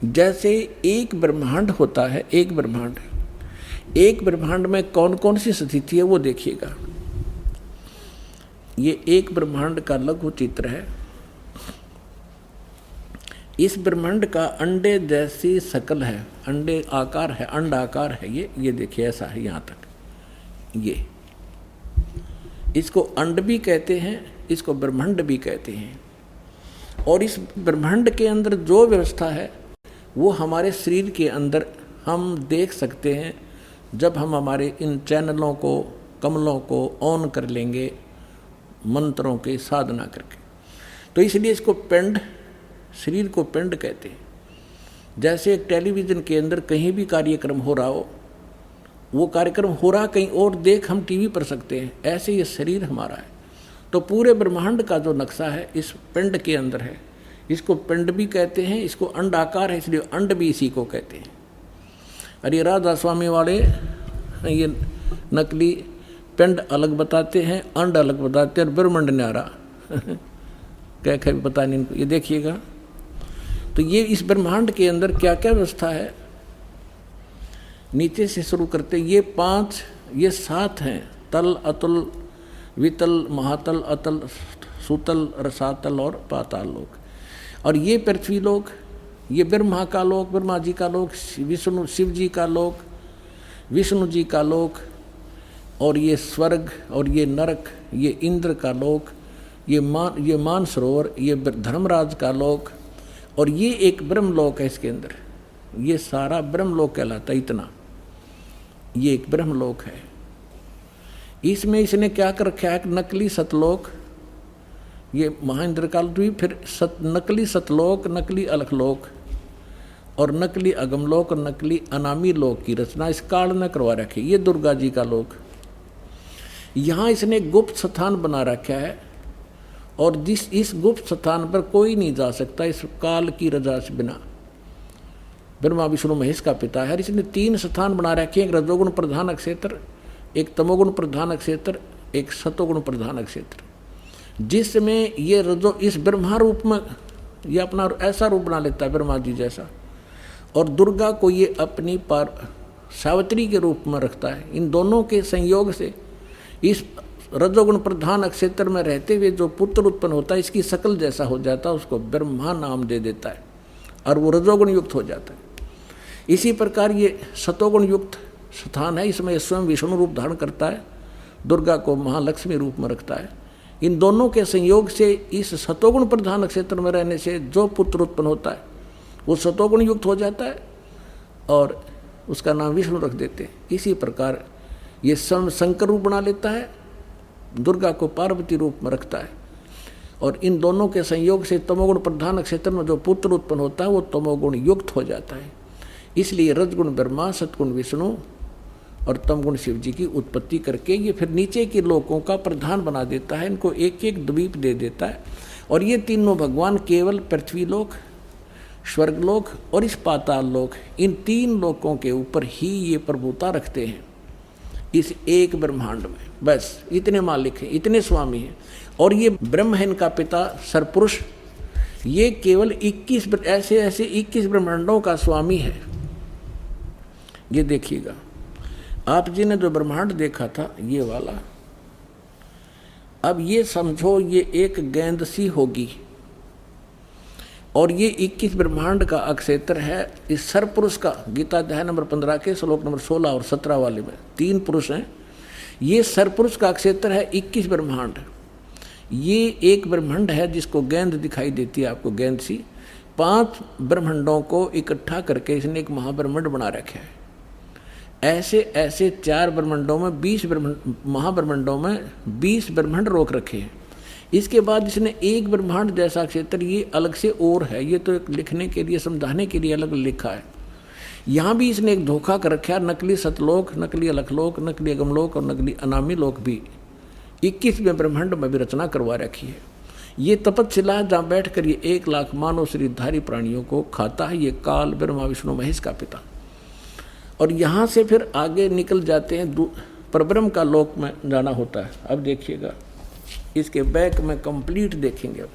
जैसे एक ब्रह्मांड होता है, एक ब्रह्मांड में कौन कौन सी स्थिति है वो देखिएगा। ये एक ब्रह्मांड का लघु चित्र है। इस ब्रह्मांड का अंडे जैसी शकल है, अंडे आकार है, अंड आकार है। ये देखिए ऐसा है यहाँ तक। ये इसको अंड भी कहते हैं, इसको ब्रह्मांड भी कहते हैं। और इस ब्रह्मांड के अंदर जो व्यवस्था है वो हमारे शरीर के अंदर हम देख सकते हैं जब हम हमारे इन चैनलों को, कमलों को ऑन कर लेंगे मंत्रों की साधना करके। तो इसलिए इसको पिंड, शरीर को पिंड कहते हैं। जैसे एक टेलीविज़न के अंदर कहीं भी कार्यक्रम हो रहा हो, वो कार्यक्रम हो रहा कहीं और देख हम टीवी पर सकते हैं, ऐसे ये शरीर हमारा है। तो पूरे ब्रह्मांड का जो नक्शा है इस पिंड के अंदर है। इसको पिंड भी कहते हैं, इसको अंड आकार है इसलिए अंड भी इसी को कहते हैं। और ये राधा स्वामी वाले ये नकली पिंड अलग बताते हैं, अंड अलग बताते हैं और ब्रह्मांड न्यारा क्या क्या भी पता नहीं इनको। ये देखिएगा तो ये इस ब्रह्मांड के अंदर क्या क्या व्यवस्था है। नीचे से शुरू करते ये 5 ये 7 हैं, तल, अतुल, वितल, महातल, अतल, सूतल, रसातल और पाताल लोक। और ये पृथ्वी लोक, ये ब्रह्मा का लोक, ब्रह्मा जी का लोक, विष्णु शिव जी का लोक, विष्णु जी का लोक, और ये स्वर्ग, और ये नरक, ये इंद्र का लोक, ये मानसरोवर, ये धर्मराज का लोक, और ये एक ब्रह्मलोक है इसके अंदर। ये सारा ब्रह्मलोक कहलाता है। इतना ये एक ब्रह्मलोक है। इसमें इसने क्या कर रखा है? नकली सतलोक, ये महाइंद्र काल द्वीप, फिर नकली सतलोक, नकली अलखलोक और नकली अगमलोक और नकली अनामी लोक की रचना इस काल ने करवा रखी। ये दुर्गा जी का लोक। यहाँ इसने गुप्त स्थान बना रखा है और इस गुप्त स्थान पर कोई नहीं जा सकता इस काल की रजा से बिना। ब्रह्मा विष्णु महेश का पिता है। इसने 3 स्थान बना रखे हैं, एक रजोगुण प्रधान क्षेत्र, एक तमोगुण प्रधान क्षेत्र, एक सतोगुण प्रधान क्षेत्र, जिसमें ये रजो इस ब्रह्मा रूप में ये अपना ऐसा रूप बना लेता है ब्रह्मा जी जैसा, और दुर्गा को ये अपनी सावित्री के रूप में रखता है। इन दोनों के संयोग से इस रजोगुण प्रधान क्षेत्र में रहते हुए जो पुत्र उत्पन्न होता है इसकी शकल जैसा हो जाता है, उसको ब्रह्मा नाम दे देता है और वो रजोगुण युक्त हो जाता है। इसी प्रकार ये सतोगुण युक्त स्थान है, इसमें स्वयं विष्णु रूप धारण करता है, दुर्गा को महालक्ष्मी रूप में रखता है। इन दोनों के संयोग से इस सतोगुण प्रधान क्षेत्र में रहने से जो पुत्र उत्पन्न होता है वो सतोगुण युक्त हो जाता है और उसका नाम विष्णु रख देते हैं। इसी प्रकार ये शंकर रूप बना लेता है, दुर्गा को पार्वती रूप में रखता है, और इन दोनों के संयोग से तमोगुण प्रधान क्षेत्र में जो पुत्र उत्पन्न होता है वो तमोगुण युक्त हो जाता है। इसलिए रजगुण ब्रह्मा, सतगुण विष्णु और तमगुण शिव जी की उत्पत्ति करके ये फिर नीचे के लोकों का प्रधान बना देता है, इनको एक एक द्वीप दे देता है। और ये तीनों भगवान केवल पृथ्वी लोक, स्वर्गलोक और इस पाताल लोक, इन 3 लोकों के ऊपर ही ये प्रभुता रखते हैं इस एक ब्रह्मांड में। बस इतने मालिक हैं, इतने स्वामी हैं। और ये ब्रह्म है इनका पिता सरपुरुष, ये केवल 21 ऐसे 21 ब्रह्मांडों का स्वामी है। ये देखिएगा, आप जी ने जो ब्रह्मांड देखा था ये वाला, अब ये समझो ये एक गेंद सी होगी और ये 21 ब्रह्मांड का अक्षेत्र है। इस सरपुरुष का गीता अध्याय नंबर 15 के श्लोक नंबर 16 और 17 वाले में 3 पुरुष हैं। ये सरपुरुष का अक्षेत्र है 21 ब्रह्मांड। ये एक ब्रह्मांड है जिसको गेंद दिखाई देती है आपको, गेंद सी। 5 ब्रह्मांडों को इकट्ठा करके इसने एक महाब्रह्मांड बना रखा है। ऐसे 4 ब्रह्मांडों में 20 महाब्रह्मांडों में 20 ब्रह्मांड रोक रखे हैं। इसके बाद इसने एक ब्रह्मांड जैसा क्षेत्र ये अलग से और है, ये तो लिखने के लिए समझाने के लिए अलग लिखा है। यहाँ भी इसने एक धोखा कर रखा है, नकली सतलोक, नकली अलखलोक, नकली अगमलोक और नकली अनामी लोक भी 21वें ब्रह्मांड में भी रचना करवा रखी है। ये तपस्शिला है जहाँ बैठ कर ये 1 लाख मानव शरीरधारी प्राणियों को खाता है ये काल ब्रह्मा विष्णु महेश का पिता। और यहाँ से फिर आगे निकल जाते हैं, परब्रह्म का लोक में जाना होता है। अब देखिएगा इसके बैक में कंप्लीट देखेंगे।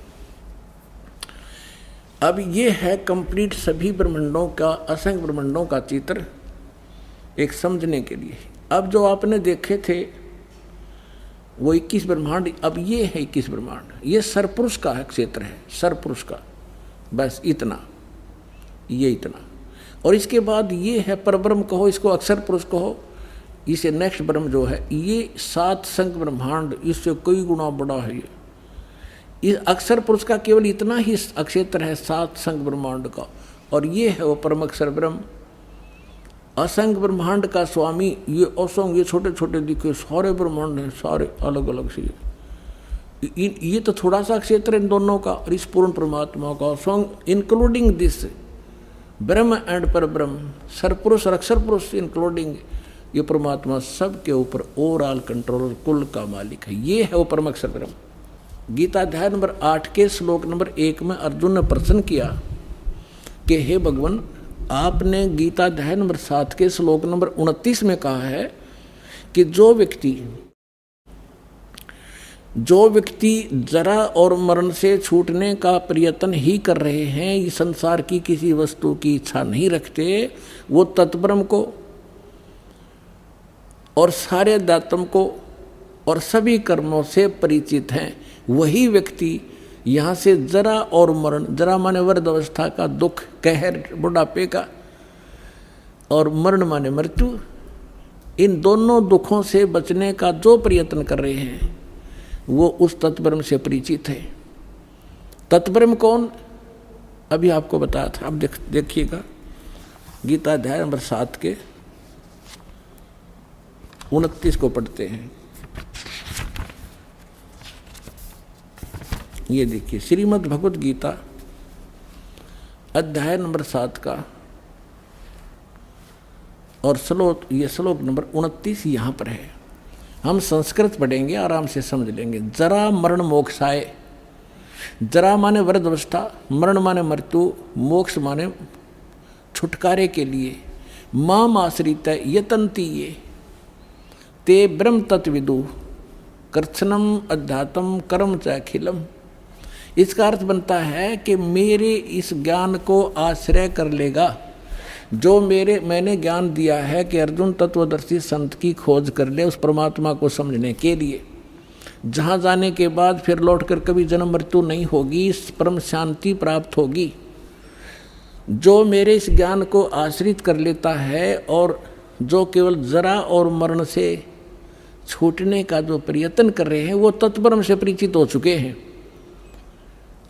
अब ये है कंप्लीट सभी ब्रह्मांडों का, असंख्य ब्रह्मांडों का चित्र एक समझने के लिए। अब जो आपने देखे थे वो 21 ब्रह्मांड, अब ये है 21 ब्रह्मांड। ये सरपुरुष का क्षेत्र है, सरपुरुष का, बस इतना, ये इतना। और इसके बाद ये है परब्रह्म कहो, इसको अक्षर पुरुष कहो। इसे नेक्स्ट ब्रह्म जो है ये 7 संख्य ब्रह्मांड, इससे कई गुना बड़ा है। ये इस अक्षर पुरुष का केवल इतना ही अक्षेत्र है 7 संख्य ब्रह्मांड का, और ये है वो परम अक्षर ब्रह्म। असंख्य ब्रह्मांड का स्वामी ये असंख्य, ये छोटे छोटे दिखे सारे ब्रह्मांड हैं, सारे अलग अलग से। ये तो थोड़ा सा क्षेत्र इन दोनों का, और इस पूर्ण परमात्मा का असंख्य, इंक्लूडिंग दिस ब्रह्म एंड पर ब्रह्म, सरपुरुष और अक्षर पुरुष इंक्लूडिंग ये परमात्मा सब के ऊपर ओवरऑल कंट्रोलर, कुल का मालिक है। ये है वो परम अक्षर ब्रह्म। गीता अध्याय नंबर 8 के श्लोक नंबर 1 में अर्जुन ने प्रश्न किया कि हे भगवान, आपने गीता अध्याय नंबर 7 के श्लोक नंबर 29 में कहा है कि जो व्यक्ति जरा और मरण से छूटने का प्रयत्न ही कर रहे हैं, इस संसार की किसी वस्तु की इच्छा नहीं रखते, वो तत्ब्रह्म को और सारे अध्यात्म को और सभी कर्मों से परिचित हैं, वही व्यक्ति यहाँ से जरा और मरण, जरा माने वृद्ध अवस्था का दुख, कहर बुढ़ापे का, और मरण माने मृत्यु, इन दोनों दुखों से बचने का जो प्रयत्न कर रहे हैं वो उस तत्ब्रह्म से परिचित है। तत्ब्रह्म कौन? अभी आपको बताया था। अब देखिएगा गीता अध्याय नंबर 7 के 29 को पढ़ते हैं। ये देखिए श्रीमद् भगवत गीता अध्याय नंबर 7 का और ये श्लोक नंबर 29 यहाँ पर है। हम संस्कृत पढ़ेंगे, आराम से समझ लेंगे। जरा मरण मोक्षाय, जरा माने वृद्धावस्था, मरण माने मृत्यु, मोक्ष माने छुटकारे के लिए, माम आश्रित यतन्ति ये ते ब्रह्म तत्विदु कर्षणम अध्यात्म कर्म च अखिलम। इसका अर्थ बनता है कि मेरे इस ज्ञान को आश्रय कर लेगा जो मैंने ज्ञान दिया है कि अर्जुन तत्वदर्शी संत की खोज कर ले उस परमात्मा को समझने के लिए, जहाँ जाने के बाद फिर लौटकर कभी जन्म मृत्यु नहीं होगी, परम शांति प्राप्त होगी। जो मेरे इस ज्ञान को आश्रित कर लेता है और जो केवल जरा और मरण से छूटने का जो प्रयत्न कर रहे हैं वो तत्परम से परिचित हो चुके हैं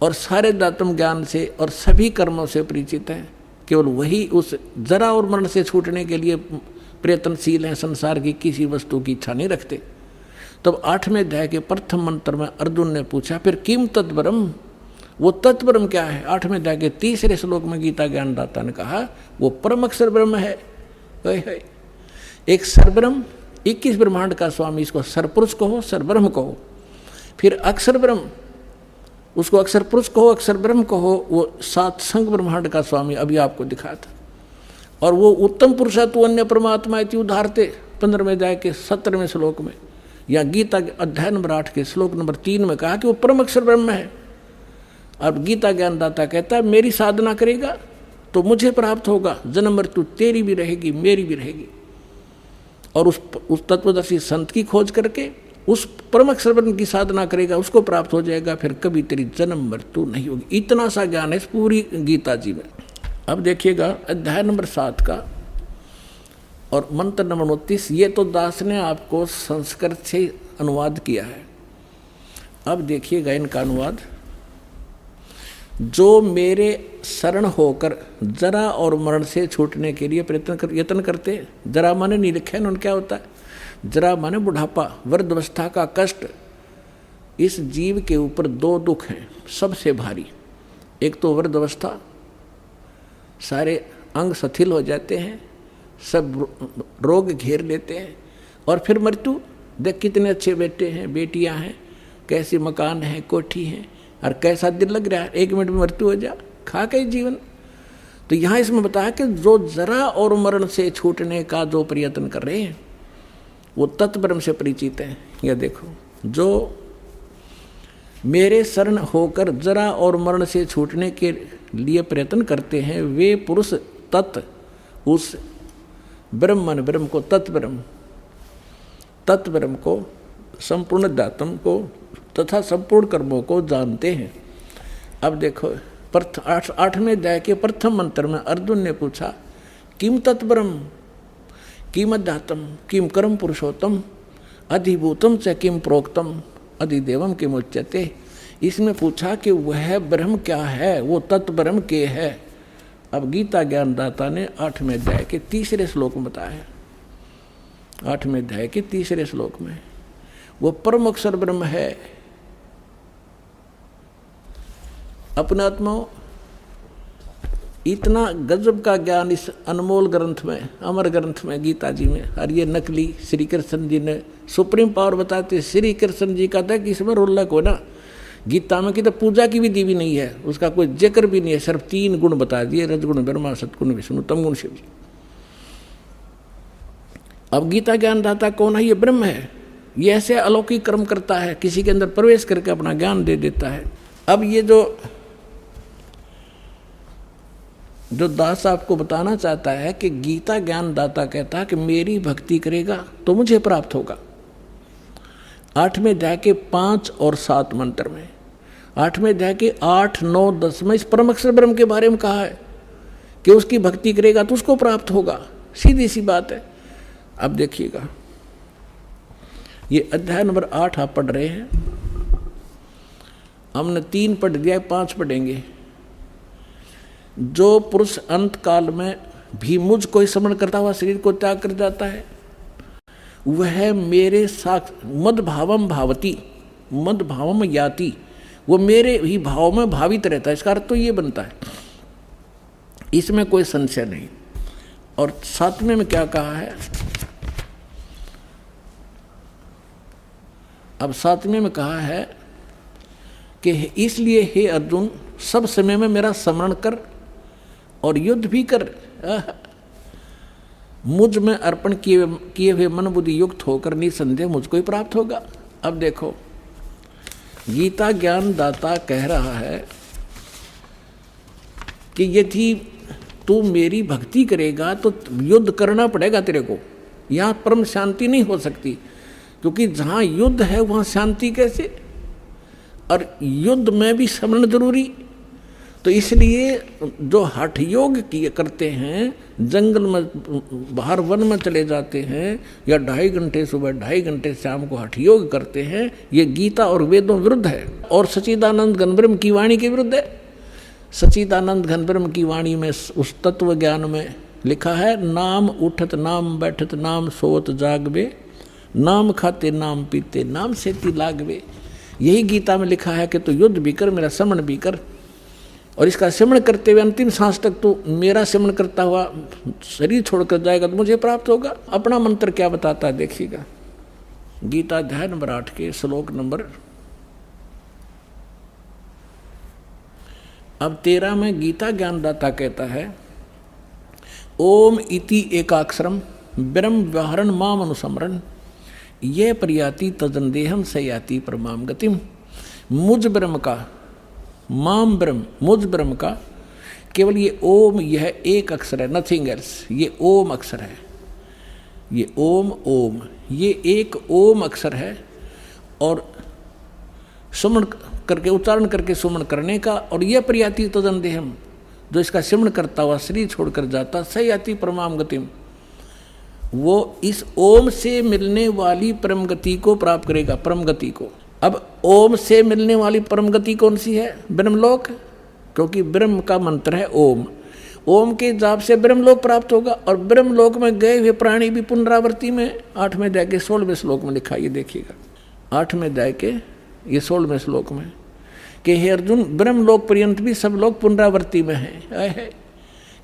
और सारे दातम ज्ञान से और सभी कर्मों से परिचित हैं। केवल वही उस जरा और मरण से छूटने के लिए प्रयत्नशील हैं, संसार की किसी वस्तु की इच्छा नहीं रखते। तब 8वें अध्याय के प्रथम मंत्र में अर्जुन ने पूछा फिर किम तत्परम, वो तत्परम क्या है? 8वें अध्याय के 3रे श्लोक में गीता ज्ञानदाता ने कहा वो परम अक्षर ब्रह्म है। एक सरब्रह्म, 21 ब्रह्मांड का स्वामी, इसको सरपुरुष कहो, सरब्रह्म कहो। फिर अक्षर ब्रह्म, उसको अक्षर पुरुष कहो, अक्षर ब्रह्म कहो, वो 7 संग ब्रह्मांड का स्वामी, अभी आपको दिखा था। और वो उत्तम पुरुषत्व अन्य परमात्मा इति उदाहरते 15वें अध्याय के 17वें श्लोक में, या गीता के अध्याय नंबर 8 के श्लोक नंबर 3 में कहा कि वो परम अक्षर ब्रह्म है। अब गीता ज्ञानदाता कहता है मेरी साधना करेगा तो मुझे प्राप्त होगा, जन्म मृत्यु तेरी भी रहेगी मेरी भी रहेगी। और उस तत्वदर्शी संत की खोज करके उस परम अक्षर ब्रह्म की साधना करेगा, उसको प्राप्त हो जाएगा, फिर कभी तेरी जन्म मृत्यु नहीं होगी। इतना सा ज्ञान है इस पूरी गीता जी में। अब देखिएगा अध्याय नंबर 7 का और मंत्र नंबर 29, ये तो दास ने आपको संस्कृत से अनुवाद किया है। अब देखिएगा इनका अनुवाद। जो मेरे शरण होकर जरा और मरण से छूटने के लिए यत्न करते, जरा माने नहीं लिखे उन्होंने क्या होता है, जरा माने बुढ़ापा, वृद्धावस्था का कष्ट। इस जीव के ऊपर 2 दुख हैं सबसे भारी। एक तो वृद्धावस्था, सारे अंग शिथिल हो जाते हैं, सब रोग घेर लेते हैं। और फिर मृत्यु, देख कितने अच्छे बेटे हैं बेटियां हैं, कैसी मकान है कोठी है, और कैसा दिल लग रहा है, 1 मिनट में मृत्यु हो जा, खा के जीवन। तो यहाँ इसमें बताया कि जो जरा और मरण से छूटने का जो प्रयत्न कर रहे हैं वो तत्ब्रह्म से परिचित हैं। यह देखो, जो मेरे शरण होकर जरा और मरण से छूटने के लिए प्रयत्न करते हैं वे पुरुष तत्, उस ब्रह्मन ब्रह्म को, तत्ब्रह्म को, संपूर्ण दातम को तथा संपूर्ण कर्मों को जानते हैं। अब देखो 8वें अध्याय के प्रथम मंत्र में अर्जुन ने पूछा किम तत्ब्रह्म किम अध्यात्म किम कर्म पुरुषोत्तम अधिभूतम च किम प्रोक्तम अधिदेवम किम उच्यते। इसमें पूछा कि वह ब्रह्म क्या है, वो तत्ब्रह्म के है। अब गीता ज्ञानदाता ने 8वें अध्याय के 3रे श्लोक में बताया, 8वें अध्याय के 3रे श्लोक में वो परम अक्षर ब्रह्म है। अपने आत्मा इतना गजब का ज्ञान इस अनमोल ग्रंथ में, अमर ग्रंथ में, गीता जी में। और ये नकली श्री कृष्ण जी ने सुप्रीम पावर बताते, श्री कृष्ण जी का था कि इसमें रोलक हो ना, गीता में की तो पूजा की विधि भी नहीं है, उसका कोई जिक्र भी नहीं है, सिर्फ 3 गुण बता दिए, रजगुण ब्रह्मा, सतगुण विष्णु, तमगुण शिव जी। अब गीता ज्ञानदाता कौन है? ये ब्रह्म है। ये ऐसे अलौकिक कर्म करता है, किसी के अंदर प्रवेश करके अपना ज्ञान दे देता है। अब ये जो दास आपको बताना चाहता है कि गीता ज्ञानदाता कहता है कि मेरी भक्ति करेगा तो मुझे प्राप्त होगा। 8वें अध्याय के 5 और 7 मंत्र में, 8वें अध्याय के 8, 9, 10 में इस परम अक्षर ब्रह्म के बारे में कहा है कि उसकी भक्ति करेगा तो उसको प्राप्त होगा। सीधी सी बात है। अब देखिएगा, ये अध्याय नंबर 8 आप पढ़ रहे हैं, हमने 3 पढ़ दिया, 5 पढ़ेंगे। जो पुरुष अंत काल में भी मुझ को ही स्मरण करता हुआ शरीर को त्याग कर जाता है, वह मेरे मद भावम भावती, मद भावम याति, वो मेरे ही भाव में भावित रहता है। इसका अर्थ तो ये बनता है, इसमें कोई संशय नहीं। और 7वें में क्या कहा है, अब 7वें में कहा है कि इसलिए हे अर्जुन, सब समय में मेरा स्मरण कर और युद्ध भी कर, मुझ में अर्पण किए हुए मन बुद्धि युक्त होकर निसंदेह मुझको ही प्राप्त होगा। अब देखो, गीता ज्ञान दाता कह रहा है कि यदि तू मेरी भक्ति करेगा तो युद्ध करना पड़ेगा तेरे को, यहाँ परम शांति नहीं हो सकती, क्योंकि जहाँ युद्ध है वहाँ शांति कैसे, और युद्ध में भी स्मरण जरूरी। तो इसलिए जो हठ योग किए करते हैं, जंगल में बाहर वन में चले जाते हैं, या 2.5 घंटे सुबह 2.5 घंटे शाम को हठ योग करते हैं, ये गीता और वेदों विरुद्ध है और सच्चिदानंद घन ब्रह्म की वाणी के विरुद्ध है। सच्चिदानंद घन ब्रह्म की वाणी में उस तत्व ज्ञान में लिखा है, नाम उठत नाम बैठत नाम सोत जागवे, नाम खाते नाम पीते नाम सेती लागवे। यही गीता में लिखा है कि तू युद्ध भी कर, मेरा स्मरण भी कर, और इसका स्मरण करते हुए अंतिम सांस तक तू मेरा स्मरण करता हुआ शरीर छोड़कर जाएगा तो मुझे प्राप्त होगा। अपना मंत्र क्या बताता है देखिएगा, गीता अध्याय नंबर 8 के श्लोक नंबर अब 13 में गीता ज्ञानदाता कहता है, ओम इति एकाक्षरम ब्रह्म व्यवहरण माम अनुसमरण, ये प्रयाति तदंदेहम सयाति परमाम गतिम। मुझ ब्रह्म का, माम ब्रह्म, मुझ ब्रह्म का केवल ये ओम, यह एक अक्षर है, नथिंग एल्स। ये ओम अक्षर है, ये ओम, ओम, ये एक ओम अक्षर है, और सुमन करके, उच्चारण करके सुमन करने का, और यह प्रयाति तदंदेहम, जो इसका सिमरण करता हुआ शरीर छोड़कर जाता, सयाति परमाम गतिम, वो इस ओम से मिलने वाली परम गति को प्राप्त करेगा, परम गति को। अब ओम से मिलने वाली परम गति कौन सी है? ब्रह्मलोक, क्योंकि ब्रह्म का मंत्र है ओम। ओम के जाप से ब्रह्मलोक प्राप्त होगा, और ब्रह्मलोक में गए हुए प्राणी भी पुनरावृत्ति में 8वें अध्याय के 16वें श्लोक में लिखा, ये देखिएगा 8वें अध्याय के ये 16वें श्लोक में कि हे अर्जुन, ब्रह्मलोक पर्यंत भी सब लोग पुनरावृत्ति में हैं,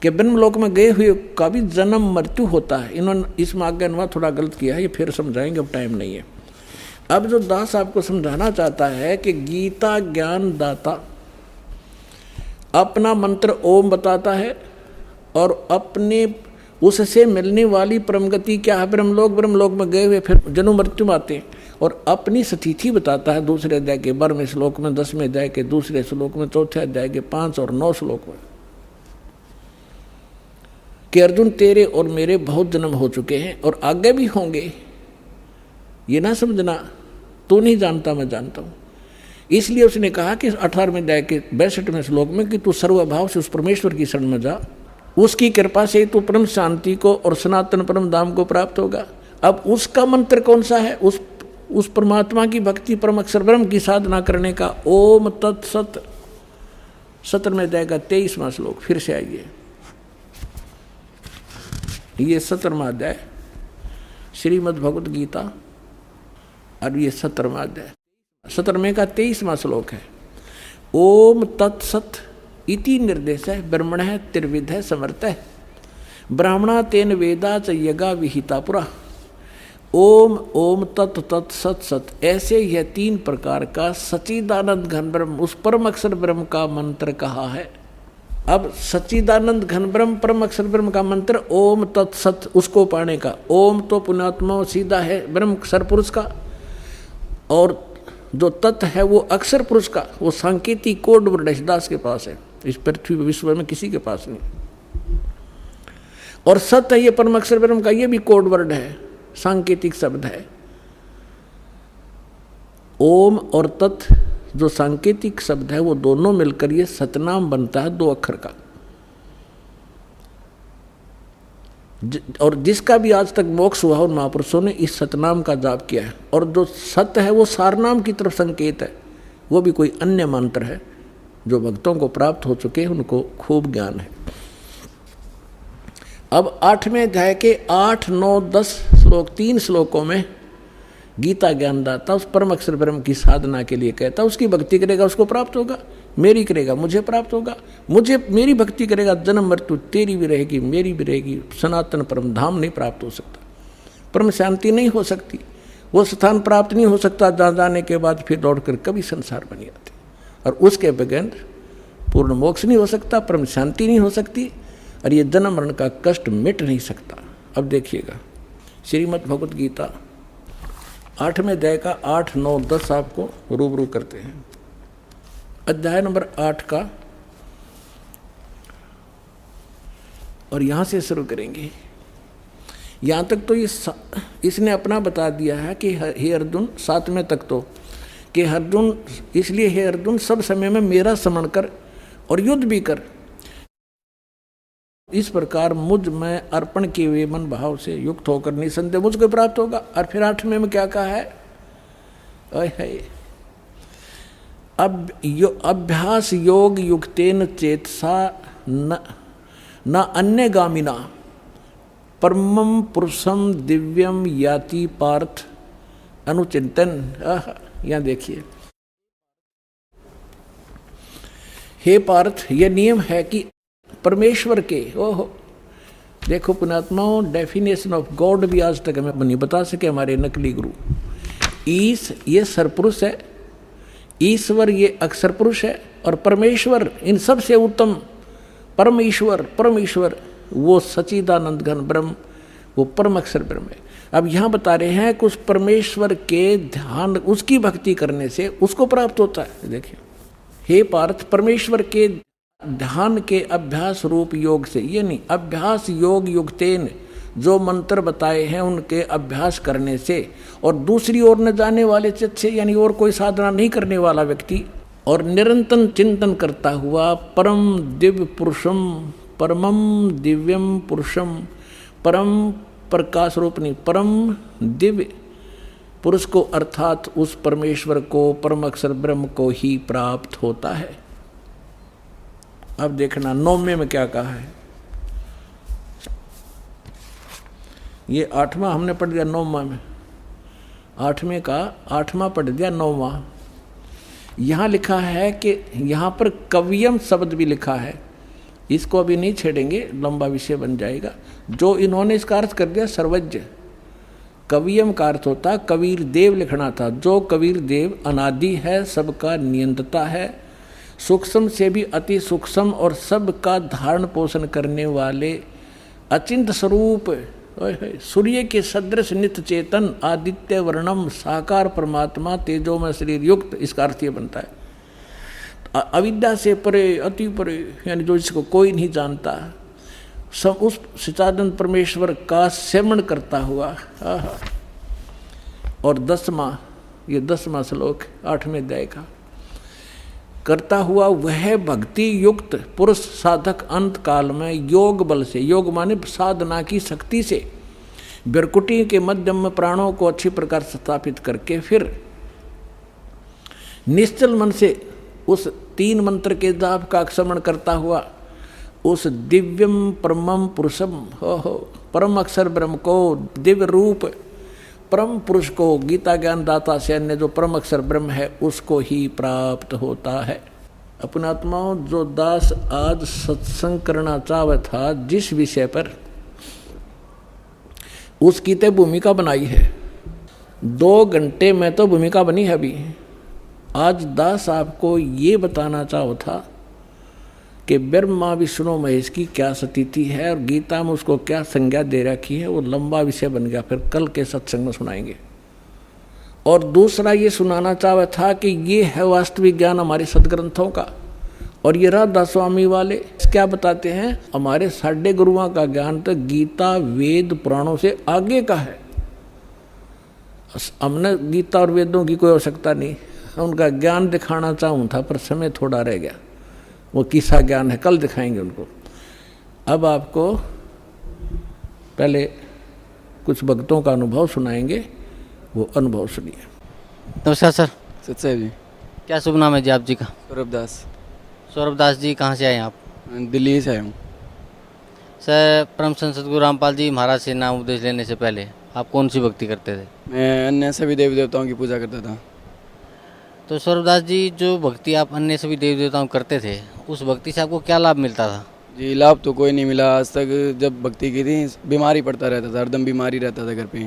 कि ब्रह्मलोक में गए हुए का भी जन्म मृत्यु होता है। इन्होंने इसमें आगे अनुवाद थोड़ा गलत किया है, ये फिर समझाएंगे, अब टाइम नहीं है। अब जो दास आपको समझाना चाहता है कि गीता ज्ञान दाता अपना मंत्र ओम बताता है, और अपने उससे मिलने वाली परमगति क्या है ब्रह्मलोक, ब्रह्मलोक में गए हुए फिर जन्म मृत्यु में आते हैं, और अपनी स्थिति बताता है दूसरे अध्याय के 12वें श्लोक में, 10वें अध्याय के दूसरे श्लोक में, चौथे अध्याय के 5 और 9 श्लोक में, कि अर्जुन तेरे और मेरे बहुत जन्म हो चुके हैं और आगे भी होंगे। ये ना समझना तू नहीं जानता, मैं जानता हूँ। इसलिए उसने कहा कि 18वें अध्याय के 62वें श्लोक में कि तू सर्वभाव से उस परमेश्वर की शरण में जा, उसकी कृपा से तू परम शांति को और सनातन परम धाम को प्राप्त होगा। अब उसका मंत्र कौन सा है? उस परमात्मा की भक्ति, परम अक्षर ब्रह्म की साधना करने का। ओम तत्सत, 17वें अध्याय का 23वां श्लोक। फिर से आइए, ये 17वां अध्याय श्रीमद् भगवत गीता, और ये 17वां अध्याय, 17वें का 23वां श्लोक है। ओम तत्सत इति निर्देश है ब्रह्मण है त्रिविध है समर्थ है ब्राह्मणा तेन वेदा च यज्ञा विहिता पुरा। ओम ओम तत् तत् सत सत, ऐसे यह 3 प्रकार का सच्चिदानंद घन ब्रह्म, उस परम अक्षर ब्रह्म का मंत्र कहा है। अब सच्चिदानंद घन ब्रह्म परम अक्षर ब्रह्म का मंत्र ओम तत् सत, उसको पाने का। ओम तो पुण्यात्मा सीधा है ब्रह्म अक्षर पुरुष का, और जो तत् है वो अक्षर पुरुष का, वो सांकेतिक कोड वर्ड दास के पास है, इस पृथ्वी विश्व में किसी के पास नहीं। और सत है ये परम अक्षर ब्रह्म का, ये भी कोड वर्ड है, सांकेतिक शब्द है। ओम और तत् जो सांकेतिक शब्द है वो दोनों मिलकर ये सतनाम बनता है 2 अक्षर का। और जिसका भी आज तक मोक्ष हुआ उन महापुरुषों ने इस सतनाम का जाप किया है। और जो सत्य है वो सारनाम की तरफ संकेत है, वो भी कोई अन्य मंत्र है जो भक्तों को प्राप्त हो चुके हैं, उनको खूब ज्ञान है। अब 8वें अध्याय के 8, 9, 10 श्लोक 3 श्लोकों में गीता ज्ञानदाता उस परम अक्षर ब्रह्म की साधना के लिए कहता, उसकी भक्ति करेगा उसको प्राप्त होगा, मेरी करेगा मुझे प्राप्त होगा, मुझे मेरी भक्ति करेगा जन्म मृत्यु तेरी भी रहेगी मेरी भी रहेगी, सनातन परम धाम नहीं प्राप्त हो सकता, परम शांति नहीं हो सकती, वो स्थान प्राप्त नहीं हो सकता जहाँ जाने के बाद फिर दौड़कर कभी संसार बन जाते, और उसके बगैर पूर्ण मोक्ष नहीं हो सकता, परम शांति नहीं हो सकती, और ये जन्म मरण का कष्ट मिट नहीं सकता। अब देखिएगा श्रीमद् भगवत गीता 8वें अध्याय का 8, 9, 10 आपको रूबरू करते हैं। अध्याय नंबर 8 का, और यहां से शुरू करेंगे। यहां तक तो इसने अपना बता दिया है कि हे अर्जुन, 7वें तक तो कि अर्जुन, इसलिए हे अर्जुन सब समय में मेरा स्मरण कर और युद्ध भी कर, इस प्रकार मुझ में अर्पण किए हुए मन भाव से युक्त होकर निसंदेह मुझको प्राप्त होगा। और फिर 8वें में क्या कहा है, अब अभ्यास योग युक्तेन चेतसा न अन्य गामिना परमं पुरुषम दिव्यम याति पार्थ अनुचिंतन। यहां देखिए, हे पार्थ, यह नियम है कि परमेश्वर के, ओहो देखो पुणात्माओं, डेफिनेशन ऑफ गॉड भी आज तक हमें नहीं बता सके हमारे नकली गुरु। ईश ये सरपुरुष है, ईश्वर ये अक्षर पुरुष है, और परमेश्वर इन सब से उत्तम परमेश्वर वो सच्चिदानंद घन ब्रह्म, वो परम अक्षर ब्रह्म है। अब यहाँ बता रहे हैं कि उस परमेश्वर के ध्यान, उसकी भक्ति करने से उसको प्राप्त होता है। देखिए हे पार्थ, परमेश्वर के ध्यान के अभ्यास रूप योग से, ये नहीं अभ्यास योग युक्तेन, जो मंत्र बताए हैं उनके अभ्यास करने से, और दूसरी ओर न जाने वाले चित्त से, यानी और कोई साधना नहीं करने वाला व्यक्ति, और निरंतर चिंतन करता हुआ परम दिव्य पुरुषम, परमम दिव्यम पुरुषम, परम प्रकाश रूप नहीं, परम दिव्य पुरुष को, अर्थात उस परमेश्वर को, परम अक्षर ब्रह्म को ही प्राप्त होता है। अब देखना 9वें में क्या कहा है। ये 8वां हमने पढ़ दिया 9वां में, 8वें का 8वां पढ़ दिया 9वां। यहाँ लिखा है कि यहाँ पर कवियम शब्द भी लिखा है, इसको अभी नहीं छेड़ेंगे, लंबा विषय बन जाएगा। जो इन्होंने इसका अर्थ कर दिया सर्वज्ञ। कवियम का अर्थ होता कबीर देव लिखना था, जो कबीर देव अनादि है, सबका नियंत्रता है, सूक्ष्म से भी अति सूक्ष्म और सबका धारण पोषण करने वाले अचिंत स्वरूप, सूर्य के सदृश नित्य चेतन आदित्य वर्णम साकार परमात्मा तेजोमय शरीर युक्त, इसका अर्थ ये बनता है। अविद्या से परे, अति परे, यानी जो इसको कोई नहीं जानता, सब उस सच्चिदानंद परमेश्वर का सेवन करता हुआ। और 10वां, ये 10वां श्लोक 8वें अध्याय का, करता हुआ वह भक्ति युक्त पुरुष साधक अंत काल में योग बल से, योग माने साधना की शक्ति से, बिरकुटी के मध्यम में प्राणों को अच्छी प्रकार स्थापित करके फिर निश्चल मन से उस 3 मंत्र के जाप का स्मरण करता हुआ उस दिव्यम परमम पुरुषम, परम अक्षर ब्रह्म को, दिव्य रूप परम पुरुष को, गीता ज्ञान दाता से अन्य जो परम अक्षर ब्रह्म है उसको ही प्राप्त होता है। अपने आत्माओं, जो दास आज सत्संग करना चाहता था जिस विषय पर, उसकी तो भूमिका बनाई है, 2 घंटे में तो भूमिका बनी है अभी। आज दास आपको ये बताना चाहता था कि ब्रह्मा विष्णु महेश की क्या स्थिति है और गीता में उसको क्या संज्ञा दे रखी है, वो लंबा विषय बन गया, फिर कल के सत्संग में सुनाएंगे। और दूसरा ये सुनाना चाहता था कि ये है वास्तविक ज्ञान हमारे सदग्रंथों का, और ये राधा स्वामी वाले क्या बताते हैं, हमारे साढ़े गुरुओं का ज्ञान तो गीता वेद पुराणों से आगे का है। हमने गीता और वेदों की कोई आवश्यकता नहीं, उनका ज्ञान दिखाना चाहूँ था पर समय थोड़ा रह गया। वो किसा ज्ञान है, कल दिखाएंगे उनको। अब आपको पहले कुछ भक्तों का अनुभव सुनाएंगे, वो अनुभव सुनिए। नमस्कार सर। सच्चाई जी। क्या शुभ नाम है जी आप जी का? सौरभ दास। सौरभ दास जी, कहाँ से आए हैं आप? दिल्ली से आया हूँ। सर, परम संत सद्गुरु रामपाल जी महाराज से नाम उपदेश लेने से पहले आप कौन सी भक्ति करते थे? मैं अन्य सभी देवी देवताओं की पूजा करता था। तो सौरभ दास जी, जो भक्ति आप अन्य सभी देवी देवताओं करते थे, उस भक्ति से आपको क्या लाभ मिलता था? जी, लाभ तो कोई नहीं मिला आज तक। जब भक्ति की थी बीमारी पड़ता रहता था, हरदम बीमारी रहता था घर पे।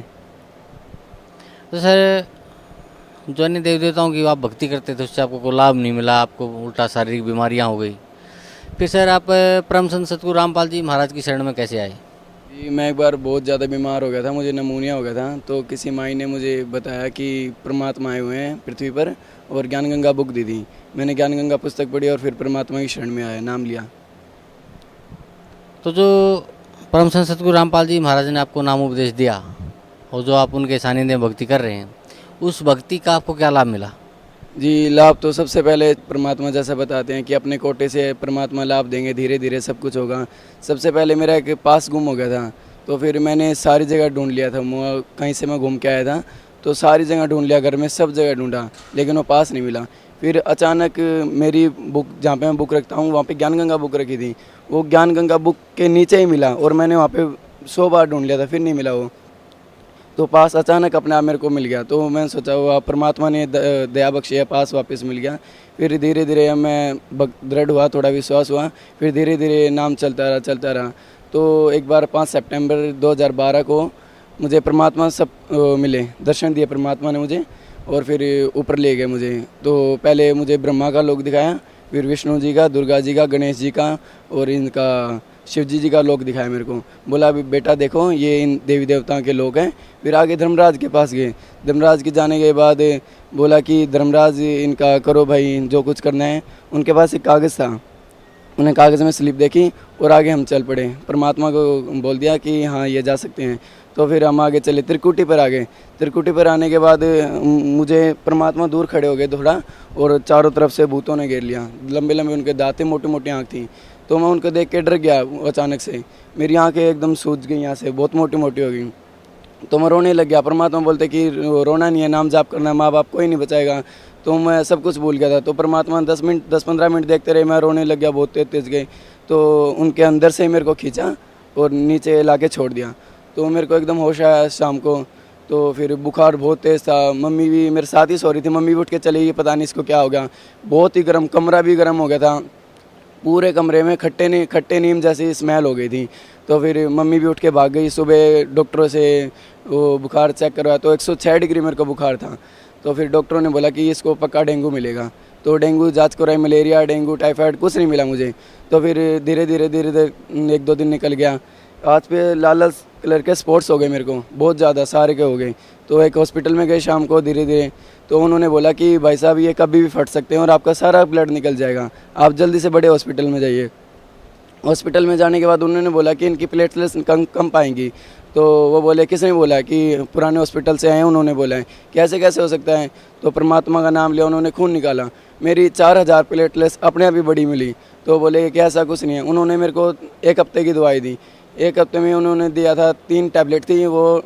तो सर, जो अन्य देवी देवताओं की आप भक्ति करते थे उससे आपको कोई लाभ नहीं मिला, आपको उल्टा शारीरिक बीमारियां हो गई, फिर सर आप परम संत सद्गुरु रामपाल जी महाराज की शरण में कैसे आए? जी, मैं एक बार बहुत ज़्यादा बीमार हो गया था, मुझे नमूनिया हो गया था। तो किसी माई ने मुझे बताया कि परमात्मा आए हुए हैं पृथ्वी पर, और ज्ञान गंगा बुक दी थी। मैंने ज्ञान गंगा पुस्तक पढ़ी और फिर परमात्मा की शरण में आया, नाम लिया। तो जो परम संत सद्गुरु रामपाल जी महाराज ने आपको नाम उपदेश दिया और जो आप उनके सानिध्य में भक्ति कर रहे हैं, उस भक्ति का आपको क्या लाभ मिला? जी, लाभ तो सबसे पहले परमात्मा जैसा बताते हैं कि अपने कोटे से परमात्मा लाभ देंगे, धीरे धीरे सब कुछ होगा। सबसे पहले मेरा एक पास गुम हो गया था, तो फिर मैंने सारी जगह ढूंढ लिया था। कहीं से मैं घूम के आया था, तो सारी जगह ढूंढ लिया, घर में सब जगह ढूंढा, लेकिन वो पास नहीं मिला। फिर अचानक मेरी बुक, जहाँ पे मैं बुक रखता हूँ, वहाँ पे ज्ञान गंगा बुक रखी थी, वो ज्ञान गंगा बुक के नीचे ही मिला, और मैंने वहाँ पे 100 बार ढूंढ लिया था, फिर नहीं मिला वो। तो पास अचानक अपने आप मेरे को मिल गया। तो मैंने सोचा वो परमात्मा ने दया बख्शी है, पास वापस मिल गया। फिर धीरे धीरे मैं दृढ़ हुआ, थोड़ा विश्वास हुआ, फिर धीरे धीरे नाम चलता रहा। तो एक बार 5 सितंबर 2012 को मुझे परमात्मा सब मिले, दर्शन दिए परमात्मा ने मुझे, और फिर ऊपर ले गए मुझे। तो पहले मुझे ब्रह्मा का लोक दिखाया, फिर विष्णु जी का, दुर्गा जी का, गणेश जी का, और इनका शिव जी का लोक दिखाया मेरे को। बोला अभी बेटा देखो, ये इन देवी देवताओं के लोक हैं। फिर आगे धर्मराज के पास गए। धर्मराज के जाने के बाद बोला कि धर्मराज इनका करो भाई, जो कुछ करना है। उनके पास एक कागज़ था, उन्हें कागज़ में स्लिप देखी और आगे हम चल पड़े। परमात्मा को बोल दिया कि हाँ ये जा सकते हैं। तो फिर हम आगे चले, त्रिकुटी पर आ गए। त्रिकुटी पर आने के बाद मुझे परमात्मा दूर खड़े हो गए थोड़ा, और चारों तरफ से भूतों ने घेर लिया। लंबे लंबे उनके दांतें, मोटी मोटी आँख थी। तो मैं उनको देख के डर गया। अचानक से मेरी आँखें एकदम सूज गई, यहाँ से बहुत मोटी मोटी हो गई। तो मैं रोने लग गया। परमात्मा बोलते कि रोना नहीं है, नाम जाप करना है, माँ बाप कोई नहीं बचाएगा। तो मैं सब कुछ भूल गया था। तो परमात्मा 10-15 मिनट देखते रहे, मैं रोने लग गया, बहुत तेज गए। तो उनके अंदर से मेरे को खींचा और नीचे ला के छोड़ दिया। तो मेरे को एकदम होश आया शाम को। तो फिर बुखार बहुत तेज़ था, मम्मी भी मेरे साथ ही सो रही थी। मम्मी भी उठ के चली गई, पता नहीं इसको क्या हो गया। बहुत ही गर्म, कमरा भी गर्म हो गया था, पूरे कमरे में खट्टे नीम जैसी स्मेल हो गई थी। तो फिर मम्मी भी उठ के भाग गई। सुबह डॉक्टरों से वो बुखार चेक करवाया, तो 106 डिग्री मेरे को बुखार था। तो फिर डॉक्टरों ने बोला कि इसको पक्का डेंगू मिलेगा। तो डेंगू जांच कराई, मलेरिया, डेंगू, टाइफाइड, कुछ नहीं मिला मुझे। तो फिर धीरे धीरे 1-2 दिन निकल गया। आज पे लाल कलर के स्पॉट्स हो गए मेरे को, बहुत ज़्यादा, सारे के हो गए। तो एक हॉस्पिटल में गए शाम को धीरे धीरे। तो उन्होंने बोला कि भाई साहब ये कभी भी फट सकते हैं और आपका सारा ब्लड निकल जाएगा, आप जल्दी से बड़े हॉस्पिटल में जाइए। हॉस्पिटल में जाने के बाद उन्होंने बोला कि इनकी प्लेटलेट्स कम पाएंगी। तो वो बोले, किसने बोला? कि पुराने हॉस्पिटल से आए हैं, उन्होंने बोला है। कैसे हो सकता है? तो परमात्मा का नाम लिया, उन्होंने खून निकाला, मेरी 4000 प्लेटलेट्स अपने आप ही बड़ी मिली। तो बोले कि ऐसा कुछ नहीं है। उन्होंने मेरे को 1 हफ्ते की दवाई दी। 1 हफ्ते में उन्होंने दिया था 3 टैबलेट थी, वो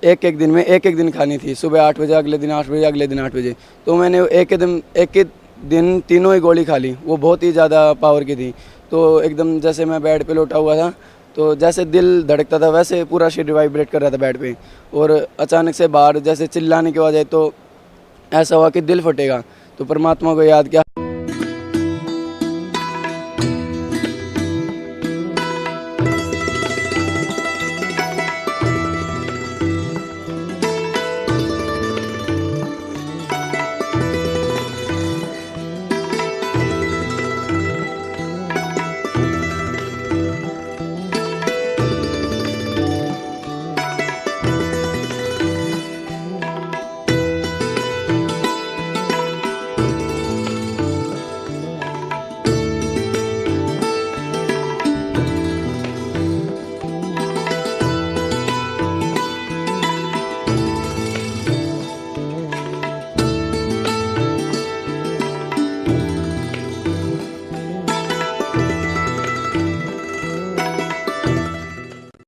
एक दिन में एक दिन खानी थी। सुबह 8 बजे, अगले दिन 8 बजे, अगले दिन 8 बजे। तो मैंने एक ही दिन तीनों ही गोली खा ली। वो बहुत ही ज़्यादा पावर की थी। तो एकदम जैसे मैं बेड पे लेटा हुआ था, तो जैसे दिल धड़कता था वैसे पूरा शरीर वाइब्रेट कर रहा था बेड पे। और अचानक से बाहर जैसे चिल्लाने की आवाज़ आई, तो ऐसा हुआ कि दिल फटेगा। तो परमात्मा को याद किया।